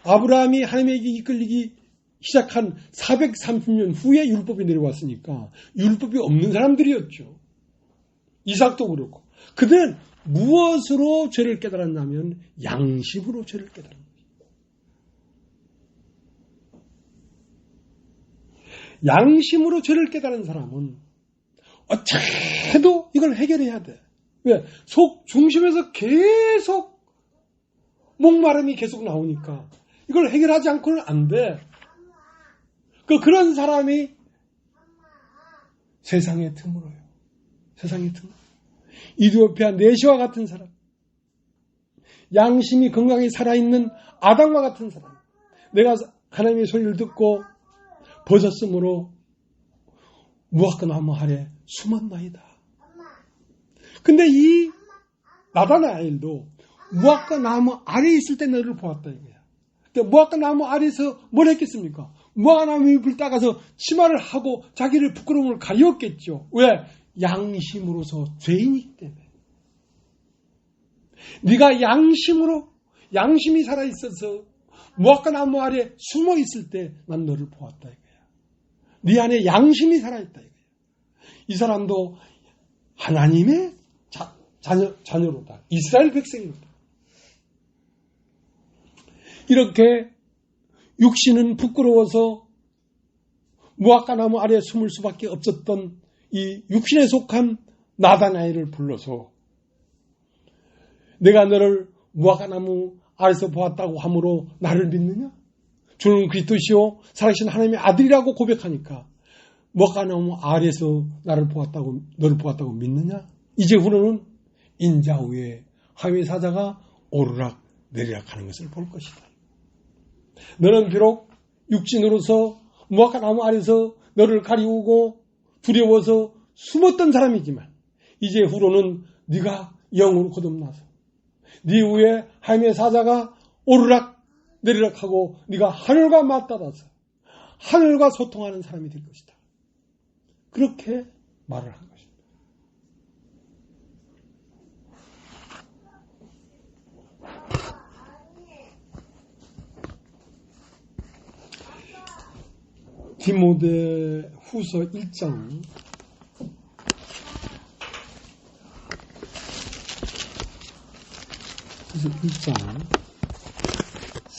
아브라함이 하나님에게 이끌리기 시작한 430년 후에 율법이 내려왔으니까 율법이 없는 사람들이었죠. 이삭도 그렇고. 그들은 무엇으로 죄를 깨달았냐면 양심으로 죄를 깨달은 거예요. 양심으로 죄를 깨달은 사람은 어떻게도 이걸 해결해야 돼. 왜? 속 중심에서 계속 목마름이 계속 나오니까 이걸 해결하지 않고는 안 돼. 그런 사람이 세상의 틈으로요. 세상의 틈으로. 이디오피아 내시와 같은 사람, 양심이 건강히 살아있는 아담과 같은 사람, 내가 하나님의 소리를 듣고 벗었으므로 무화과 나무 아래 숨었나이다. 근데 이 나다나엘도 무화과 나무 아래에 있을 때 너를 보았다 이거야. 근데 무화과 나무 아래에서 뭘 했겠습니까? 무화과 나무 잎을 따가서 치마를 하고 자기를 부끄러움을 가렸겠죠. 왜? 양심으로서 죄인이기 때문에. 네가 양심이 살아있어서 무화과 나무 아래 숨어 있을 때 난 너를 보았다 이거야. 네 안에 양심이 살아있다 이거야. 이 사람도 하나님의 자녀로다. 이스라엘 백성이로다. 이렇게 육신은 부끄러워서 무화과 나무 아래에 숨을 수밖에 없었던 이 육신에 속한 나다나엘을 불러서 내가 너를 무화과 나무 아래서 보았다고 함으로 나를 믿느냐? 주는 그리스도시요 살아계신 하나님의 아들이라고 고백하니까 무화과 나무 아래에서 너를 보았다고 믿느냐? 이제 후로는 인자 후에 하위 사자가 오르락 내리락 하는 것을 볼 것이다. 너는 비록 육신으로서 무화과 나무 아래서 너를 가리우고 두려워서 숨었던 사람이지만 이제 후로는 네가 영으로 거듭나서 네 위에 하나님의 사자가 오르락 내리락 하고 네가 하늘과 맞닿아서 하늘과 소통하는 사람이 될 것이다. 그렇게 말을 한 것입니다. 디모데 후서 1장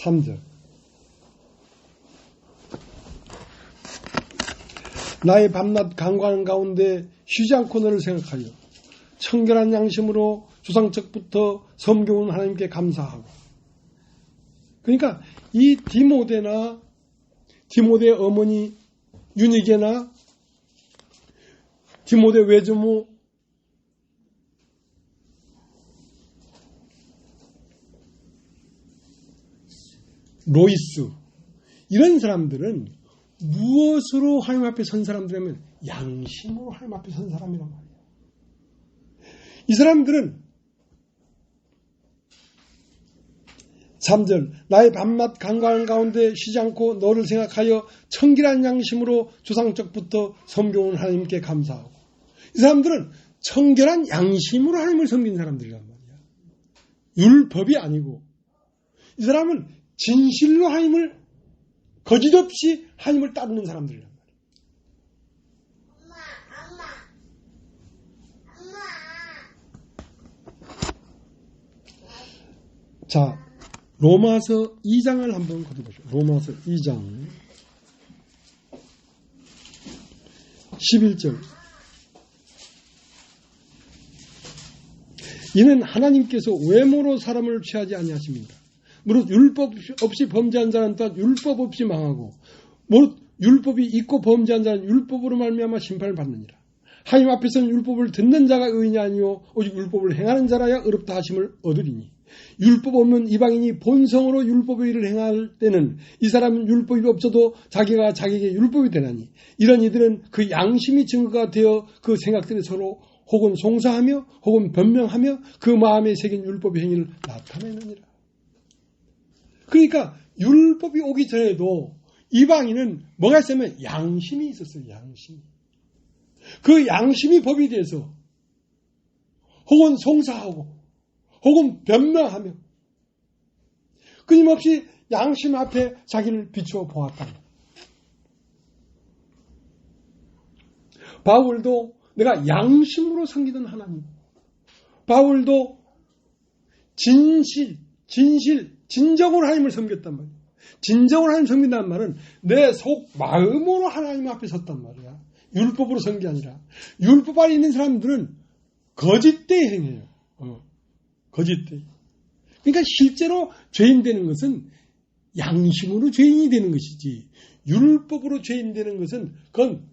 3절 나의 밤낮 간구하는 가운데 쉬지 않고 너를 생각하여 청결한 양심으로 조상적부터 섬겨온 하나님께 감사하고. 그러니까 이 디모데의 어머니 유니게나 디모데 외조모 로이스 이런 사람들은 무엇으로 하나님 앞에 선 사람들이라면 양심으로 하나님 앞에 선 사람이란 말이에요. 이 사람들은 3절 나의 밤낮 간구하는 가운데 쉬지 않고 너를 생각하여 청결한 양심으로 조상적부터 섬겨온 하나님께 감사하고. 이 사람들은 청결한 양심으로 하나님을 섬긴 사람들이란 말이야. 율법이 아니고. 이 사람은 진실로 하나님을 거짓 없이 하나님을 따르는 사람들이란 말이야. 자, 로마서 2장을 한번 거둬보죠. 로마서 2장 11절 이는 하나님께서 외모로 사람을 취하지 아니하십니다. 무릇 율법 없이 범죄한 자는 또한 율법 없이 망하고 무릇 율법이 있고 범죄한 자는 율법으로 말미암아 심판을 받느니라. 하나님 앞에서는 율법을 듣는 자가 의인이 아니요 오직 율법을 행하는 자라야 의롭다 하심을 얻으리니 율법 없는 이방인이 본성으로 율법의 일을 행할 때는 이 사람은 율법이 없어도 자기가 자기에게 율법이 되나니 이런 이들은 그 양심이 증거가 되어 그 생각들이 서로 혹은 송사하며 혹은 변명하며 그 마음에 새긴 율법의 행위를 나타내느니라. 그러니까 율법이 오기 전에도 이방인은 뭐가 있으면 양심이 있었어요. 양심. 그 양심이 법이 돼서 혹은 송사하고 혹은 변명하며 끊임없이 양심 앞에 자기를 비추어 보았다. 바울도 내가 양심으로 섬기던 하나님. 바울도 진정으로 하나님을 섬겼단 말이야. 진정으로 하나님 섬긴다는 말은 내 속 마음으로 하나님 앞에 섰단 말이야. 율법으로 선 게 아니라. 율법 안에 있는 사람들은 거짓되이 행해요. 거짓되이. 그러니까 실제로 죄인 되는 것은 양심으로 죄인이 되는 것이지 율법으로 죄인 되는 것은 그건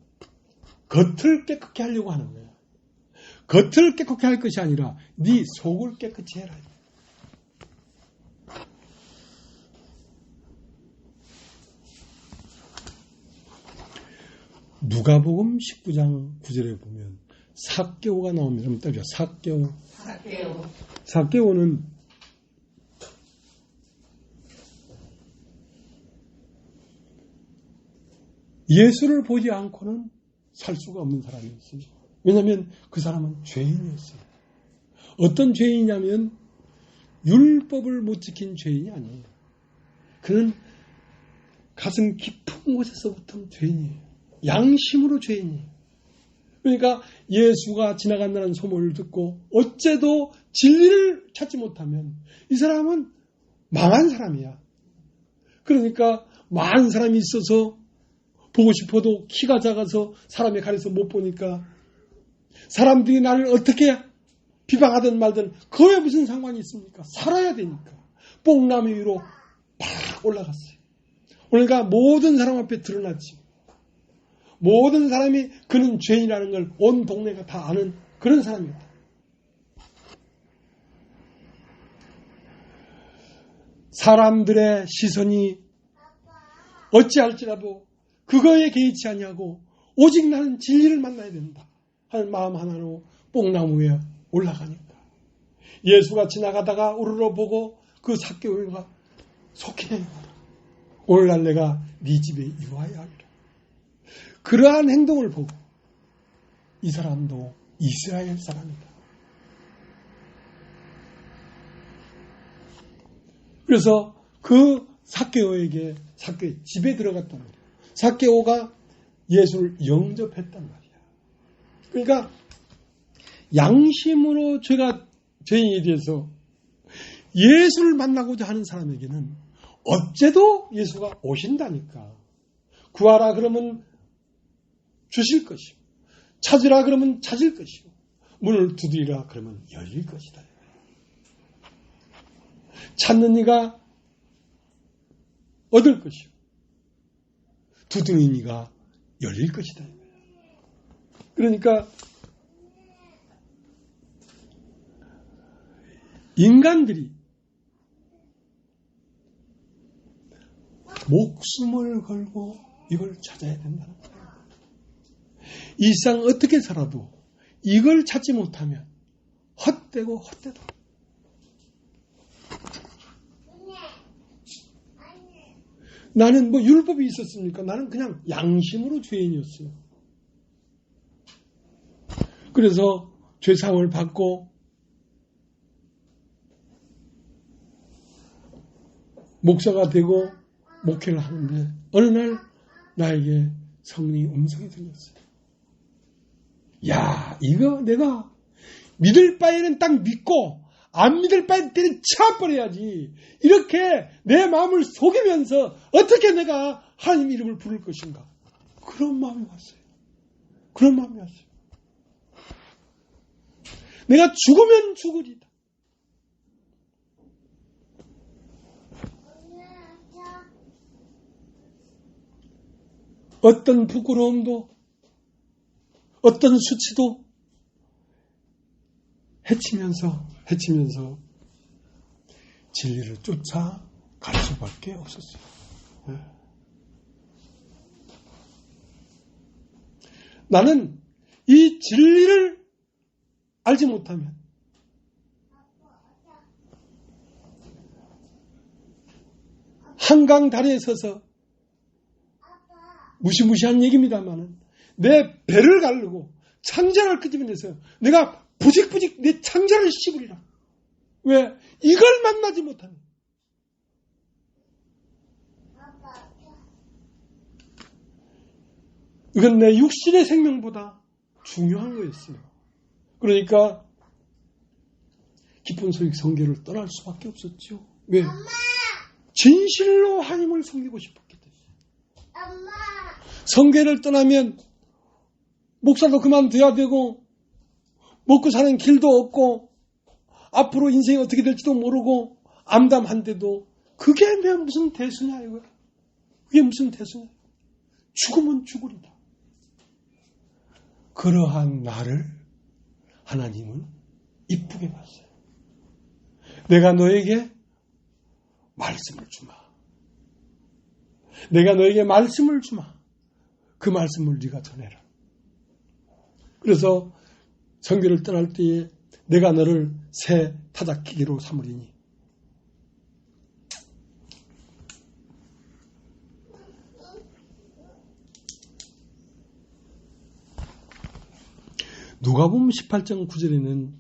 겉을 깨끗게 하려고 하는 거야. 겉을 깨끗게 할 것이 아니라 네 속을 깨끗이 해라. 누가복음 19장 9절에 보면 삭개오가 나옵니다. 한번 따져. 삭개오. 삭개오는 예수를 보지 않고는 살 수가 없는 사람이었어요. 왜냐하면 그 사람은 죄인이었어요. 어떤 죄인이냐면 율법을 못 지킨 죄인이 아니에요. 그는 가슴 깊은 곳에서부터 죄인이에요. 양심으로 죄인이에요. 그러니까 예수가 지나간다는 소문을 듣고 어째도 진리를 찾지 못하면 이 사람은 망한 사람이야. 그러니까 많은 사람이 있어서 보고 싶어도 키가 작아서 사람이 가려서 못 보니까 사람들이 나를 어떻게 비방하든 말든 그거에 무슨 상관이 있습니까? 살아야 되니까 뽕나무 위로 팍 올라갔어요. 그러니까 모든 사람 앞에 드러났지. 모든 사람이 그는 죄인이라는 걸 온 동네가 다 아는 그런 사람이었다. 사람들의 시선이 어찌할지라도 그거에 개의치 아니하고 오직 나는 진리를 만나야 된다 하는 마음 하나로 뽕나무 위에 올라가니까 예수가 지나가다가 우르르 보고 그 삭개오가 속히네. 오늘날 내가 네 집에 이와야 하리라. 그러한 행동을 보고 이 사람도 이스라엘 사람이다. 그래서 그 삭개오에게 삭개오 집에 들어갔단 말이야. 삭개오가 예수를 영접했단 말이야. 그러니까 양심으로 죄인이 돼서 예수를 만나고자 하는 사람에게는 어째도 예수가 오신다니까. 구하라 그러면 주실 것이고 찾으라 그러면 찾을 것이고 문을 두드리라 그러면 열릴 것이다. 찾는 이가 얻을 것이고 두드리는 이가 열릴 것이다. 그러니까 인간들이 목숨을 걸고 이걸 찾아야 된다는 거예요. 이 세상 어떻게 살아도 이걸 찾지 못하면 헛되고 헛되다. 나는 뭐 율법이 있었습니까? 나는 그냥 양심으로 죄인이었어요. 그래서 죄사함을 받고 목사가 되고 목회를 하는데 어느 날 나에게 성령의 음성이 들렸어요. 야, 이거 내가 믿을 바에는 딱 믿고 안 믿을 바에는 차버려야지. 이렇게 내 마음을 속이면서 어떻게 내가 하나님 이름을 부를 것인가. 그런 마음이 왔어요. 그런 마음이 왔어요. 내가 죽으면 죽으리다. 어떤 부끄러움도 어떤 수치도 해치면서 진리를 쫓아갈 수밖에 없었어요. 나는 이 진리를 알지 못하면 한강 다리에 서서 무시무시한 얘기입니다만은 내 배를 가르고 창자를 끄집어내서 내가 부직부직 내 창자를 씹으리라. 왜? 이걸 만나지 못하는. 이건 내 육신의 생명보다 중요한 거였어요. 그러니까 깊은 소익 성교를 떠날 수밖에 없었죠. 왜? 진실로 하나님을 섬기고 싶었기 때문에. 성교를 떠나면 목사도 그만둬야 되고 먹고 사는 길도 없고 앞으로 인생이 어떻게 될지도 모르고 암담한데도 그게 왜 무슨 대수냐 이거야. 그게 무슨 대수냐. 죽으면 죽으리다. 그러한 나를 하나님은 이쁘게 봤어요. 내가 너에게 말씀을 주마. 내가 너에게 말씀을 주마. 그 말씀을 네가 전해라. 그래서 성교를 떠날 때에 내가 너를 새 타작기계로 삼으리니 누가복음 18장 9절에는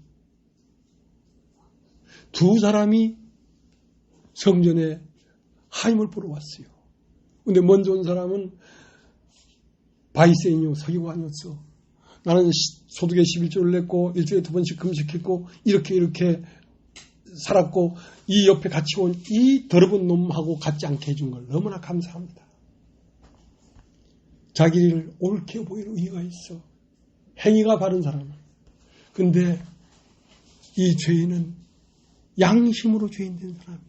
두 사람이 성전에 하임을 보러 왔어요. 근데 먼저 온 사람은 바리새인이요 서기관이었어. 나는 소득의 11조를 냈고 일주일에 2번씩 금식했고 이렇게 살았고 이 옆에 같이 온 이 더러운 놈하고 같지 않게 해준 걸 너무나 감사합니다. 자기를 옳게 보일 의의가 있어. 행위가 바른 사람은. 근데 이 죄인은 양심으로 죄인된 사람이야.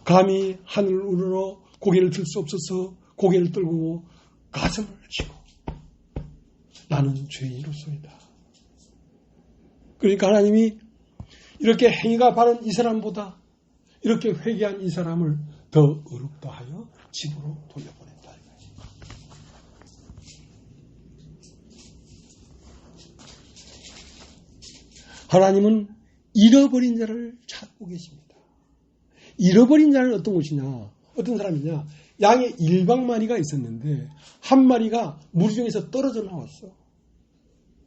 감히 하늘을 우러러 고개를 들 수 없어서 고개를 떨고 가슴을 치고 나는 죄인으로서이다. 그러니까 하나님이 이렇게 행위가 바른 이 사람보다 이렇게 회개한 이 사람을 더 의롭다 하여 집으로 돌려보낸다. 하나님은 잃어버린 자를 찾고 계십니다. 잃어버린 자는 어떤 것이냐? 어떤 사람이냐? 양의 일방마리가 있었는데 한 마리가 무리 중에서 떨어져 나왔어.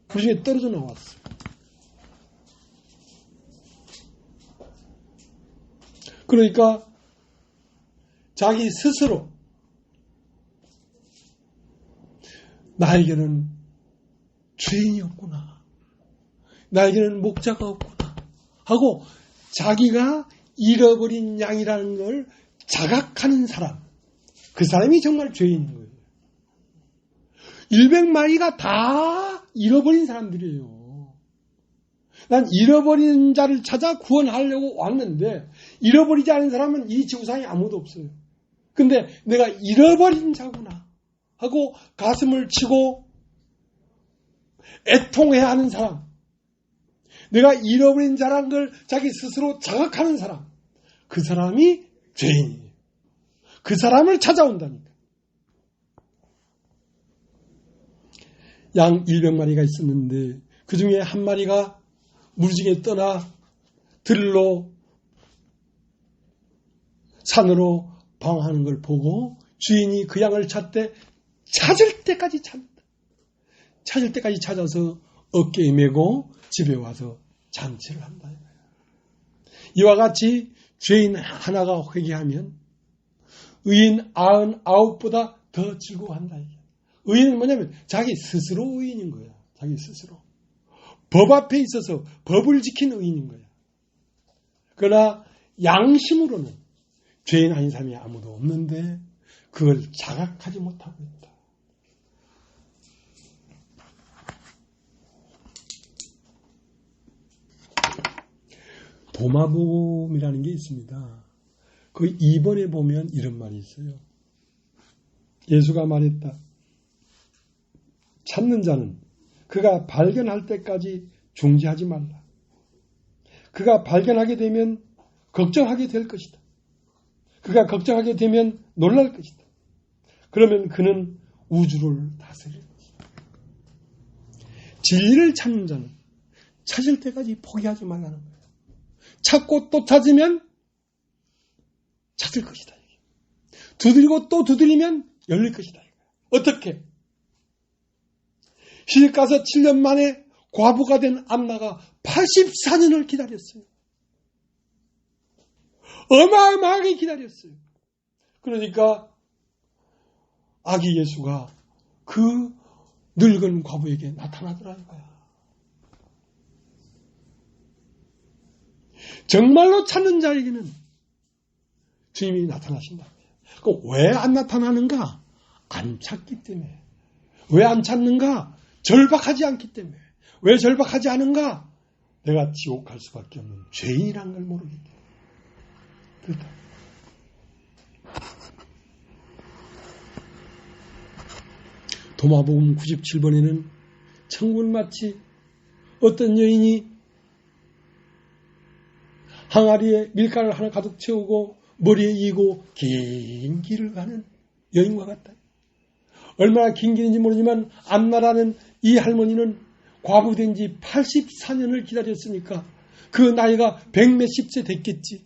무리 중에 떨어져 나왔어. 그러니까 자기 스스로 나에게는 주인이 없구나. 나에게는 목자가 없구나 하고 자기가 잃어버린 양이라는 걸 자각하는 사람, 그 사람이 정말 죄인인 거예요. 100마리가 다 잃어버린 사람들이에요. 난 잃어버린 자를 찾아 구원하려고 왔는데 잃어버리지 않은 사람은 이 지구상에 아무도 없어요. 근데 내가 잃어버린 자구나 하고 가슴을 치고 애통해야 하는 사람, 내가 잃어버린 자라는 걸 자기 스스로 자각하는 사람, 그 사람이 죄인이에요. 그 사람을 찾아온다니까. 양 100마리가 있었는데 그 중에 한 마리가 무리중에 떠나 들로 산으로 방황하는 걸 보고 주인이 그 양을 찾되 찾을 때까지 찾는다. 찾을 때까지 찾아서 어깨에 메고 집에 와서 잔치를 한다. 이와 같이 죄인 하나가 회개하면 의인 99보다 더 즐거워한다. 의인은 뭐냐면 자기 스스로 의인인 거야. 자기 스스로. 법 앞에 있어서 법을 지킨 의인인 거야. 그러나 양심으로는 죄인 아닌 사람이 아무도 없는데 그걸 자각하지 못하고 있다. 도마복음이라는 게 있습니다. 그 2번에 보면 이런 말이 있어요. 예수가 말했다. 찾는 자는 그가 발견할 때까지 중지하지 말라. 그가 발견하게 되면 걱정하게 될 것이다. 그가 걱정하게 되면 놀랄 것이다. 그러면 그는 우주를 다스릴 것이다. 진리를 찾는 자는 찾을 때까지 포기하지 말라는 거예요. 찾고 또 찾으면 찾을 것이다. 두드리고 또 두드리면 열릴 것이다. 어떻게? 시집가서 7년 만에 과부가 된 안나가 84년을 기다렸어요. 어마어마하게 기다렸어요. 그러니까 아기 예수가 그 늙은 과부에게 나타나더라 이거야. 정말로 찾는 자에게는 주님이 나타나신다. 그럼 왜 안 나타나는가? 안 찾기 때문에. 왜 안 찾는가? 절박하지 않기 때문에. 왜 절박하지 않은가? 내가 지옥 갈 수밖에 없는 죄인이란 걸 모르겠다. 그렇다. 도마복음 97번에는 천국은 마치 어떤 여인이 항아리에 밀가루를 하나 가득 채우고 머리에 이고 긴 길을 가는 여인과 같다. 얼마나 긴 길인지 모르지만 안나라는 이 할머니는 과부된 지 84년을 기다렸으니까 그 나이가 100몇십 세 됐겠지.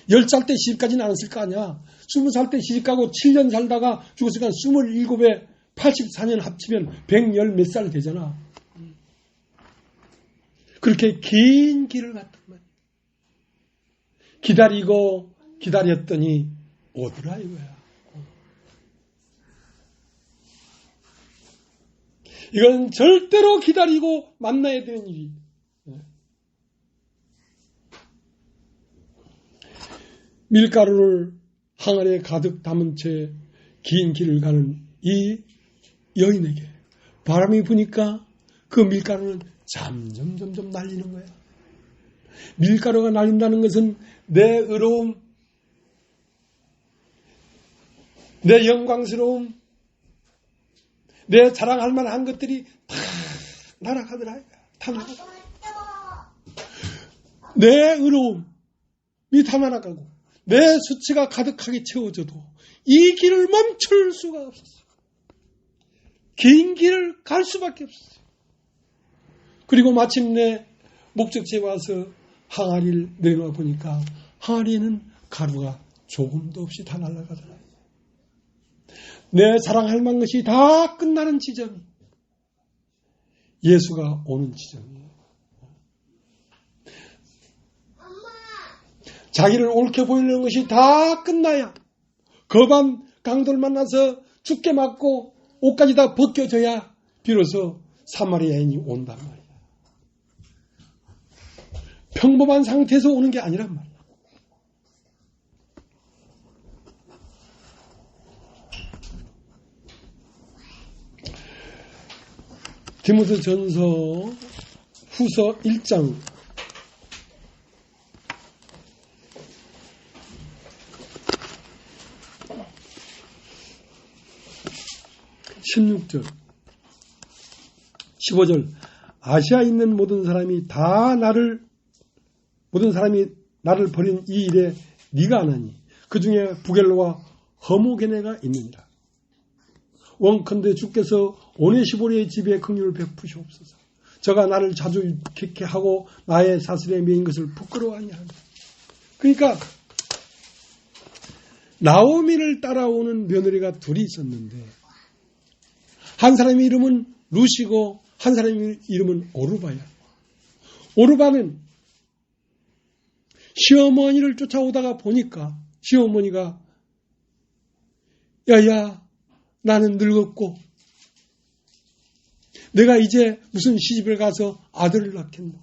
10살 때 시집가지는 않았을 거 아니야. 20살 때 시집가고 7년 살다가 죽었으니까 27에 84년 합치면 110 몇 살 되잖아. 그렇게 긴 길을 갔단 말이야. 기다리고 기다렸더니 오더라 이거야. 이건 절대로 기다리고 만나야 되는 일이. 밀가루를 항아리에 가득 담은 채 긴 길을 가는 이 여인에게 바람이 부니까 그 밀가루는 점점 날리는 거야. 밀가루가 날린다는 것은 내 의로움, 내 영광스러움, 내 자랑할 만한 것들이 다 날아가더라. 다 날아가. 내 의로움이 다 날아가고 내 수치가 가득하게 채워져도 이 길을 멈출 수가 없었어요. 긴 길을 갈 수밖에 없었어요. 그리고 마침내 목적지에 와서 항아리를 내려와 보니까 항아리에는 가루가 조금도 없이 다 날아가더라. 내 자랑할 만한 것이 다 끝나는 지점이 예수가 오는 지점이에요. 자기를 옳게 보이려는 것이 다 끝나야 거반 강도를 만나서 죽게 맞고 옷까지 다 벗겨져야 비로소 사마리아인이 온단 말이야. 평범한 상태에서 오는 게 아니란 말이야. 디모데전서 후서 1장 16절 15절 아시아에 있는 모든 사람이 나를 버린 이 일에 네가 아나니 그 중에 부겔로와 허모게네가 있느니라. 원컨대 주께서 오네시보리의 집에 긍휼을 베푸시옵소서. 저가 나를 자주 유쾌케 하고 나의 사슬에 매인 것을 부끄러워하니 하니. 그러니까 나오미를 따라오는 며느리가 둘이 있었는데 한 사람의 이름은 루시고 한 사람의 이름은 오르바야. 오르바는 시어머니를 쫓아오다가 보니까 시어머니가 야야 나는 늙었고 내가 이제 무슨 시집을 가서 아들을 낳겠노.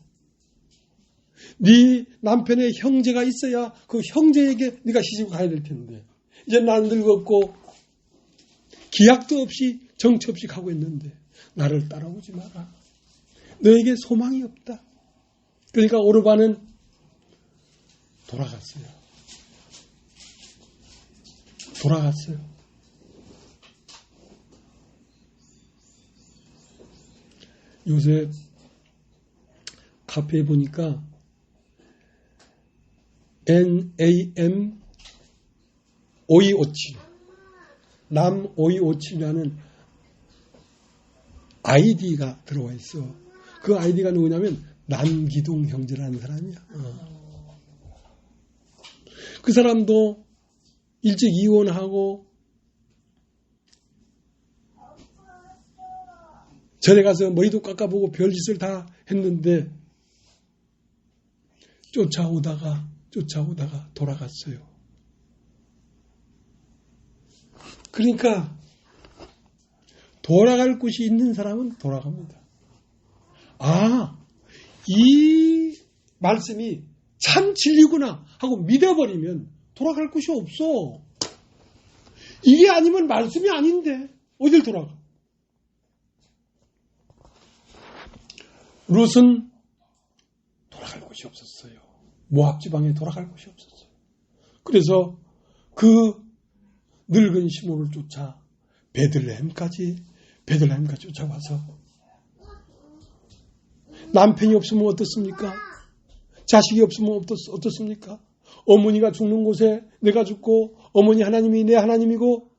네 남편의 형제가 있어야 그 형제에게 네가 시집 가야 될 텐데 이제 나는 늙었고 기약도 없이 정처 없이 가고 있는데 나를 따라오지 마라. 너에게 소망이 없다. 그러니까 오르바는 돌아갔어요. 요새 카페에 보니까 NAM 5257 남 5257이라는 아이디가 들어와 있어. 그 아이디가 누구냐면 남기동 형제라는 사람이야. 그 사람도 일찍 이혼하고 절에 가서 머리도 깎아보고 별짓을 다 했는데 쫓아오다가 돌아갔어요. 그러니까 돌아갈 곳이 있는 사람은 돌아갑니다. 이 말씀이 참 진리구나 하고 믿어버리면 돌아갈 곳이 없어. 이게 아니면 말씀이 아닌데 어딜 돌아가. 룻은 돌아갈 곳이 없었어요. 모압 지방에 돌아갈 곳이 없었어요. 그래서 그 늙은 시므온을 쫓아 베들레헴까지 쫓아와서 남편이 없으면 어떻습니까? 자식이 없으면 어떻습니까? 어머니가 죽는 곳에 내가 죽고 어머니 하나님이 내 하나님이고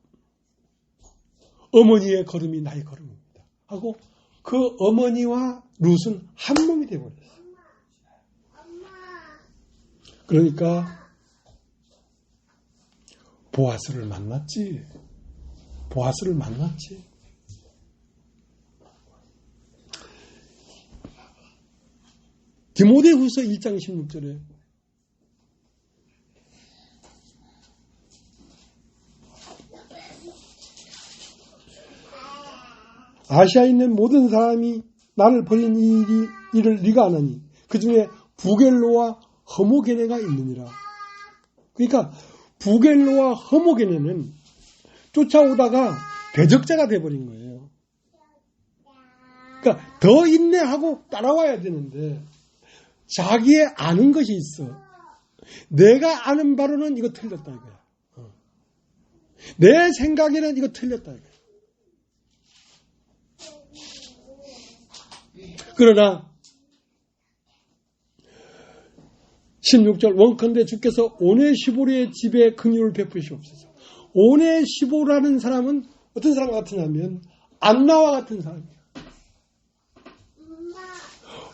어머니의 걸음이 나의 걸음입니다. 하고 그 어머니와 룻은 한 몸이 되어버렸어요. 그러니까 보아스를 만났지. 디모데후서 1장 16절에 아시아에 있는 모든 사람이 나를 버린 일을 네가 아나니 그 중에 부겔로와 허모게네가 있느니라. 그러니까 부겔로와 허모게네는 쫓아오다가 대적자가 돼버린 거예요. 그러니까 더 인내하고 따라와야 되는데 자기의 아는 것이 있어. 내가 아는 바로는 이거 틀렸다 이거야. 내 생각에는 이거 틀렸다 이거야. 그러나 16절 원컨대 주께서 오네시보르의 집에 긍휼을 베푸시옵소서. 오네시보라는 사람은 어떤 사람 같으냐면 안나와 같은 사람이에요.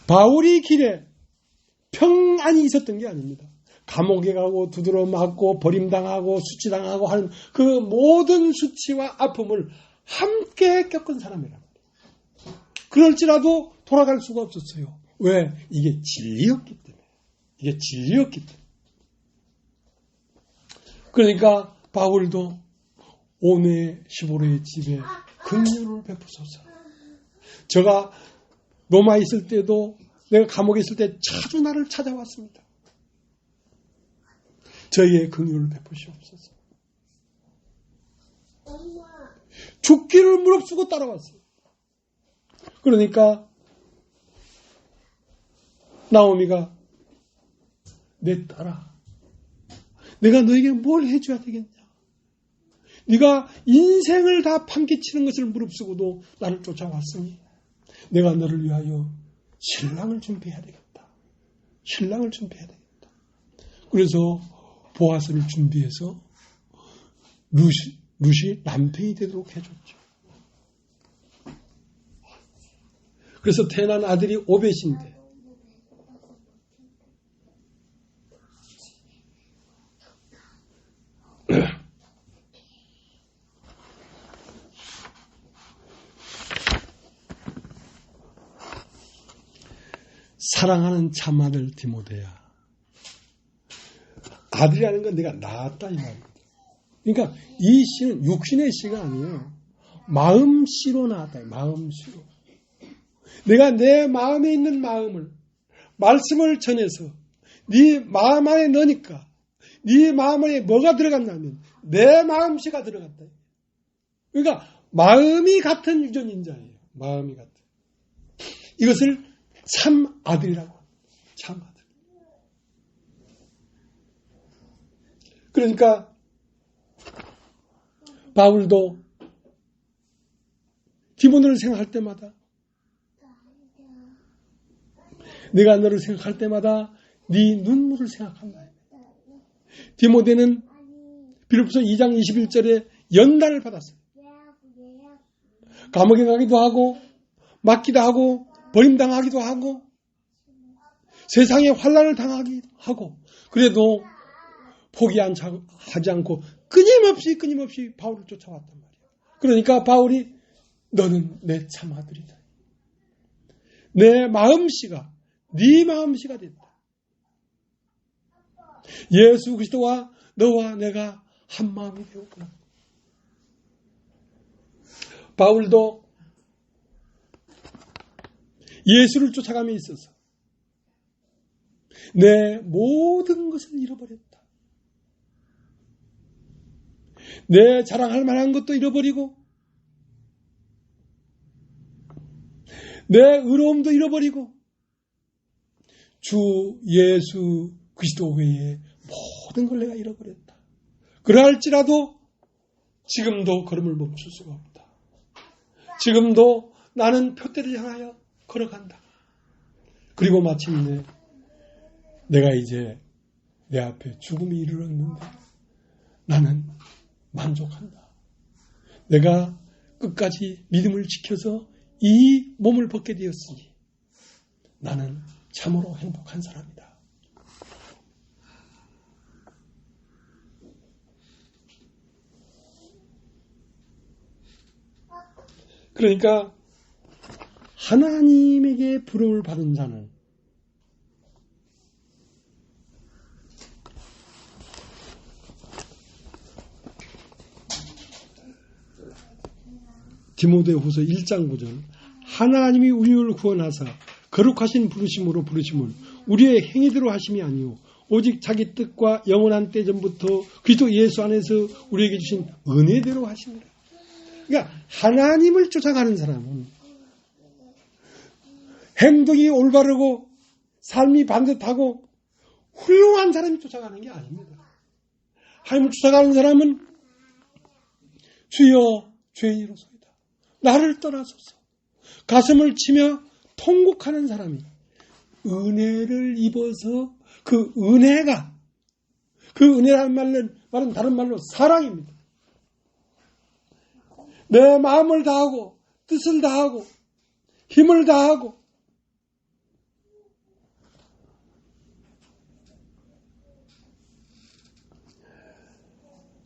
바울이 길에 평안이 있었던 게 아닙니다. 감옥에 가고 두드러 맞고 버림당하고 수치당하고 하는 그 모든 수치와 아픔을 함께 겪은 사람이란 말이에요. 그럴지라도 돌아갈 수가 없었어요. 왜? 이게 진리였기 때문에. 그러니까 바울도 오네시보르의 집에 긍휼을 베푸소서. 제가 로마에 있을 때도 내가 감옥에 있을 때 자주 나를 찾아왔습니다. 저희의 긍휼을 베푸시옵소서. 죽기를 무릅쓰고 따라왔어요. 그러니까 나오미가 내 딸아, 내가 너에게 뭘 해줘야 되겠냐? 네가 인생을 다 판기치는 것을 무릅쓰고도 나를 쫓아왔으니 내가 너를 위하여 신랑을 준비해야 되겠다. 그래서 보아스를 준비해서 룻이 남편이 되도록 해줬죠. 그래서 태어난 아들이 오벳인데 사랑하는 참아들 디모데야. 아들이라는 건 내가 낳았다 이 말입니다. 그러니까 이 시는 육신의 시가 아니에요. 마음씨로 낳았다. 마음씨로. 내가 내 마음에 있는 마음을 말씀을 전해서 네 마음 안에 넣으니까 네 마음 안에 뭐가 들어갔냐면 내 마음씨가 들어갔다. 그러니까 마음이 같은 유전인자예요. 마음이 같은. 이것을 참 아들이라고 합니다. 참 아들. 그러니까 바울도 디모데를 생각할 때마다 내가 너를 생각할 때마다 네 눈물을 생각한다. 디모데는 빌립보서 2장 21절에 연단을 받았어요. 감옥에 가기도 하고 맞기도 하고 버림당하기도 하고 세상에 환난을 당하기도 하고 그래도 포기하지 않고 끊임없이 바울을 쫓아왔단 말이에요. 그러니까 바울이 너는 내 참아들이다. 내 마음씨가 네 마음씨가 됐다. 예수 그리스도와 너와 내가 한 마음이 되었구나. 바울도 예수를 쫓아감에 있어서 내 모든 것을 잃어버렸다. 내 자랑할 만한 것도 잃어버리고 내 의로움도 잃어버리고 주 예수 그리스도 외에 모든 걸 내가 잃어버렸다. 그러할지라도 지금도 걸음을 멈출 수가 없다. 지금도 나는 표대를 향하여 걸어간다. 그리고 마침내 내가 이제 내 앞에 죽음이 이르렀는데 나는 만족한다. 내가 끝까지 믿음을 지켜서 이 몸을 벗게 되었으니 나는 참으로 행복한 사람이다. 그러니까 하나님에게 부름을 받은 자는 디모데후서 1장 9절 하나님이 우리를 구원하사 거룩하신 부르심으로 부르심을 우리의 행위대로 하심이 아니요 오직 자기 뜻과 영원한 때 전부터 그리스도 예수 안에서 우리에게 주신 은혜대로 하십니다. 그러니까 하나님을 쫓아가는 사람은 행동이 올바르고 삶이 반듯하고 훌륭한 사람이 쫓아가는 게 아닙니다. 하나님을 쫓아가는 사람은 주여 죄인이로소이다. 나를 떠나소서. 가슴을 치며 통곡하는 사람이 은혜를 입어서 그 은혜가 그 은혜라는 말은 다른 말로 사랑입니다. 내 마음을 다하고 뜻을 다하고 힘을 다하고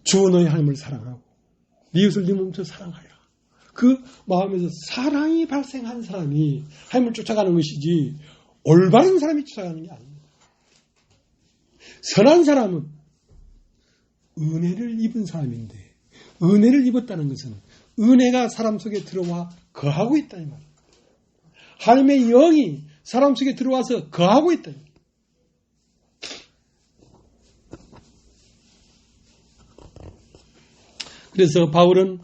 주 너희 하나님을 사랑하고 네 이웃을 네 몸처럼 사랑하여라. 그 마음에서 사랑이 발생한 사람이 하나님을 쫓아가는 것이지 올바른 사람이 쫓아가는 게 아닙니다. 선한 사람은 은혜를 입은 사람인데 은혜를 입었다는 것은 은혜가 사람 속에 들어와 거하고 있다 이 말입니다. 하나님의 영이 사람 속에 들어와서 거하고 있다. 그래서 바울은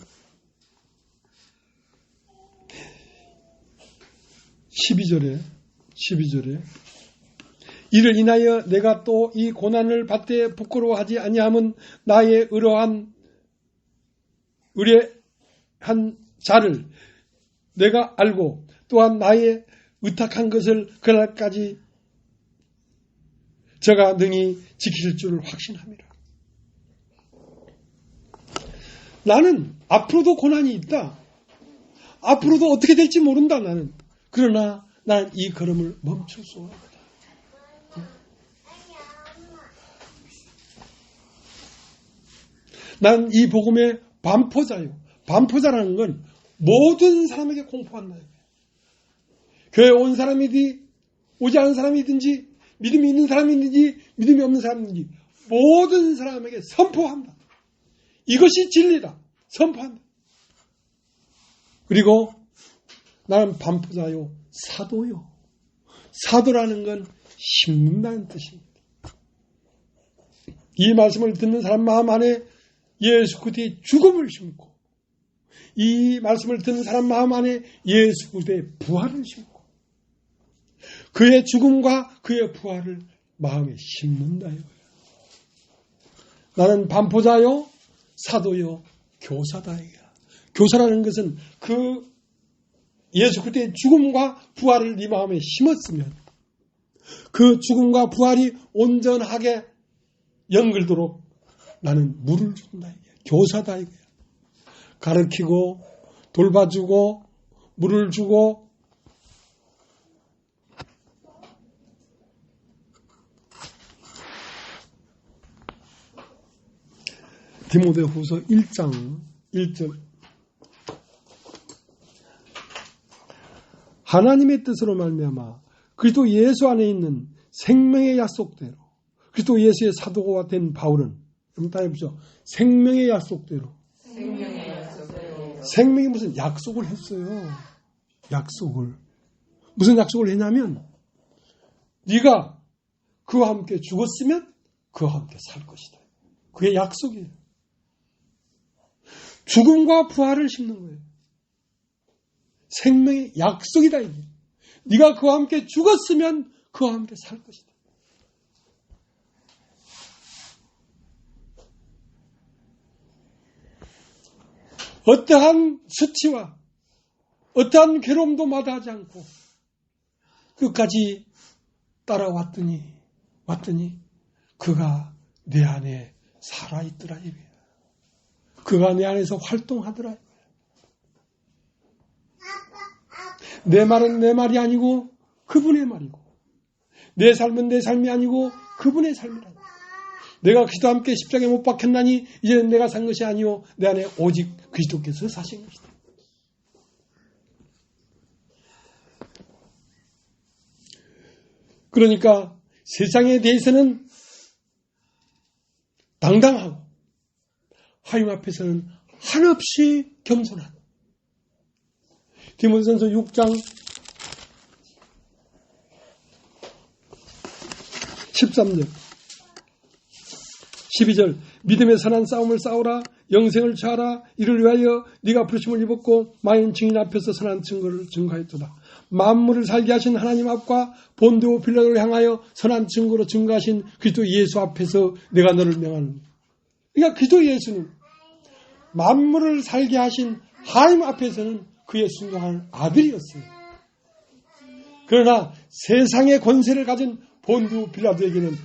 12절에 이를 인하여 내가 또 이 고난을 받되 부끄러워하지 아니함은 나의 의뢰한 자를 내가 알고 또한 나의 의탁한 것을 그날까지 저가 능히 지키실 줄 확신합니다. 나는 앞으로도 고난이 있다. 앞으로도 어떻게 될지 모른다 나는. 그러나 나는 이 걸음을 멈출 수 없다. 난 이 복음의 반포자요. 반포자라는 건 모든 사람에게 공포한다. 교회에 온 사람이든지 오지 않은 사람이든지 믿음이 있는 사람이든지 믿음이 없는 사람이든지 모든 사람에게 선포한다. 이것이 진리다. 선포한다. 그리고 나는 반포자요. 사도요. 사도라는 건 심는다는 뜻입니다. 이 말씀을 듣는 사람 마음 안에 예수 그리스도의 죽음을 심고 이 말씀을 듣는 사람 마음 안에 예수 그리스도의 부활을 심고 그의 죽음과 그의 부활을 마음에 심는다. 나는 반포자요, 사도요, 교사다. 교사라는 것은 그 예수 그리스도의 죽음과 부활을 네 마음에 심었으면 그 죽음과 부활이 온전하게 연결되도록 나는 물을 준다. 교사다. 가르치고 돌봐주고 물을 주고 디모데후서 1장 1절 하나님의 뜻으로 말미암아 그리스도 예수 안에 있는 생명의 약속대로 그리스도 예수의 사도가 된 바울은 그럼 다 해보죠. 생명의 약속대로. 생명이 무슨 약속을 했어요. 약속을. 무슨 약속을 했냐면 네가 그와 함께 죽었으면 그와 함께 살 것이다. 그게 약속이에요. 죽음과 부활을 심는 거예요. 생명의 약속이다. 이게. 네가 그와 함께 죽었으면 그와 함께 살 것이다. 어떠한 수치와 어떠한 괴로움도 마다하지 않고 끝까지 따라왔더니 그가 내 안에 살아있더라. 그가 내 안에서 활동하더라. 내 말은 내 말이 아니고 그분의 말이고, 내 삶은 내 삶이 아니고 그분의 삶이라. 내가 그리스도와 함께 십자가에 못 박혔나니 이제는 내가 산 것이 아니요 내 안에 오직 그리스도께서 사신 것이다. 그러니까 세상에 대해서는 당당하고 하나님 앞에서는 한없이 겸손한 디모데전서 6장 13절 12절 믿음의 선한 싸움을 싸우라 영생을 취하라 이를 위하여 네가 부르심을 입었고 많은 증인 앞에서 선한 증거를 증거했도다. 만물을 살게 하신 하나님 앞과 본디오 빌라도를 향하여 선한 증거로 증거하신 그리스도 예수 앞에서 내가 너를 명하는. 그러니까 그리스도 예수는 만물을 살게 하신 하나님 앞에서는 그의 순종한 아들이었어요. 그러나 세상의 권세를 가진 본디오 빌라도에게는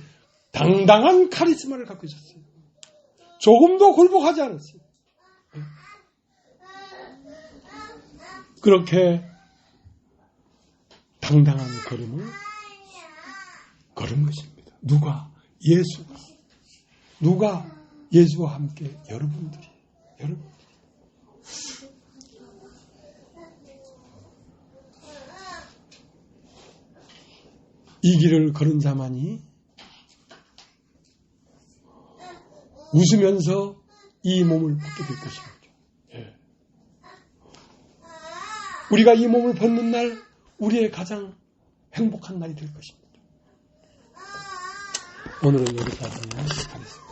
당당한 카리스마를 갖고 있었어요. 조금도 굴복하지 않았어요. 그렇게 당당한 걸음을 걸은 것입니다. 누가? 예수가. 누가? 예수와 함께 여러분들이. 이 길을 걸은 자만이 웃으면서 이 몸을 벗게 될 것입니다. 우리가 이 몸을 벗는 날 우리의 가장 행복한 날이 될 것입니다. 오늘은 여기서 하겠습니다.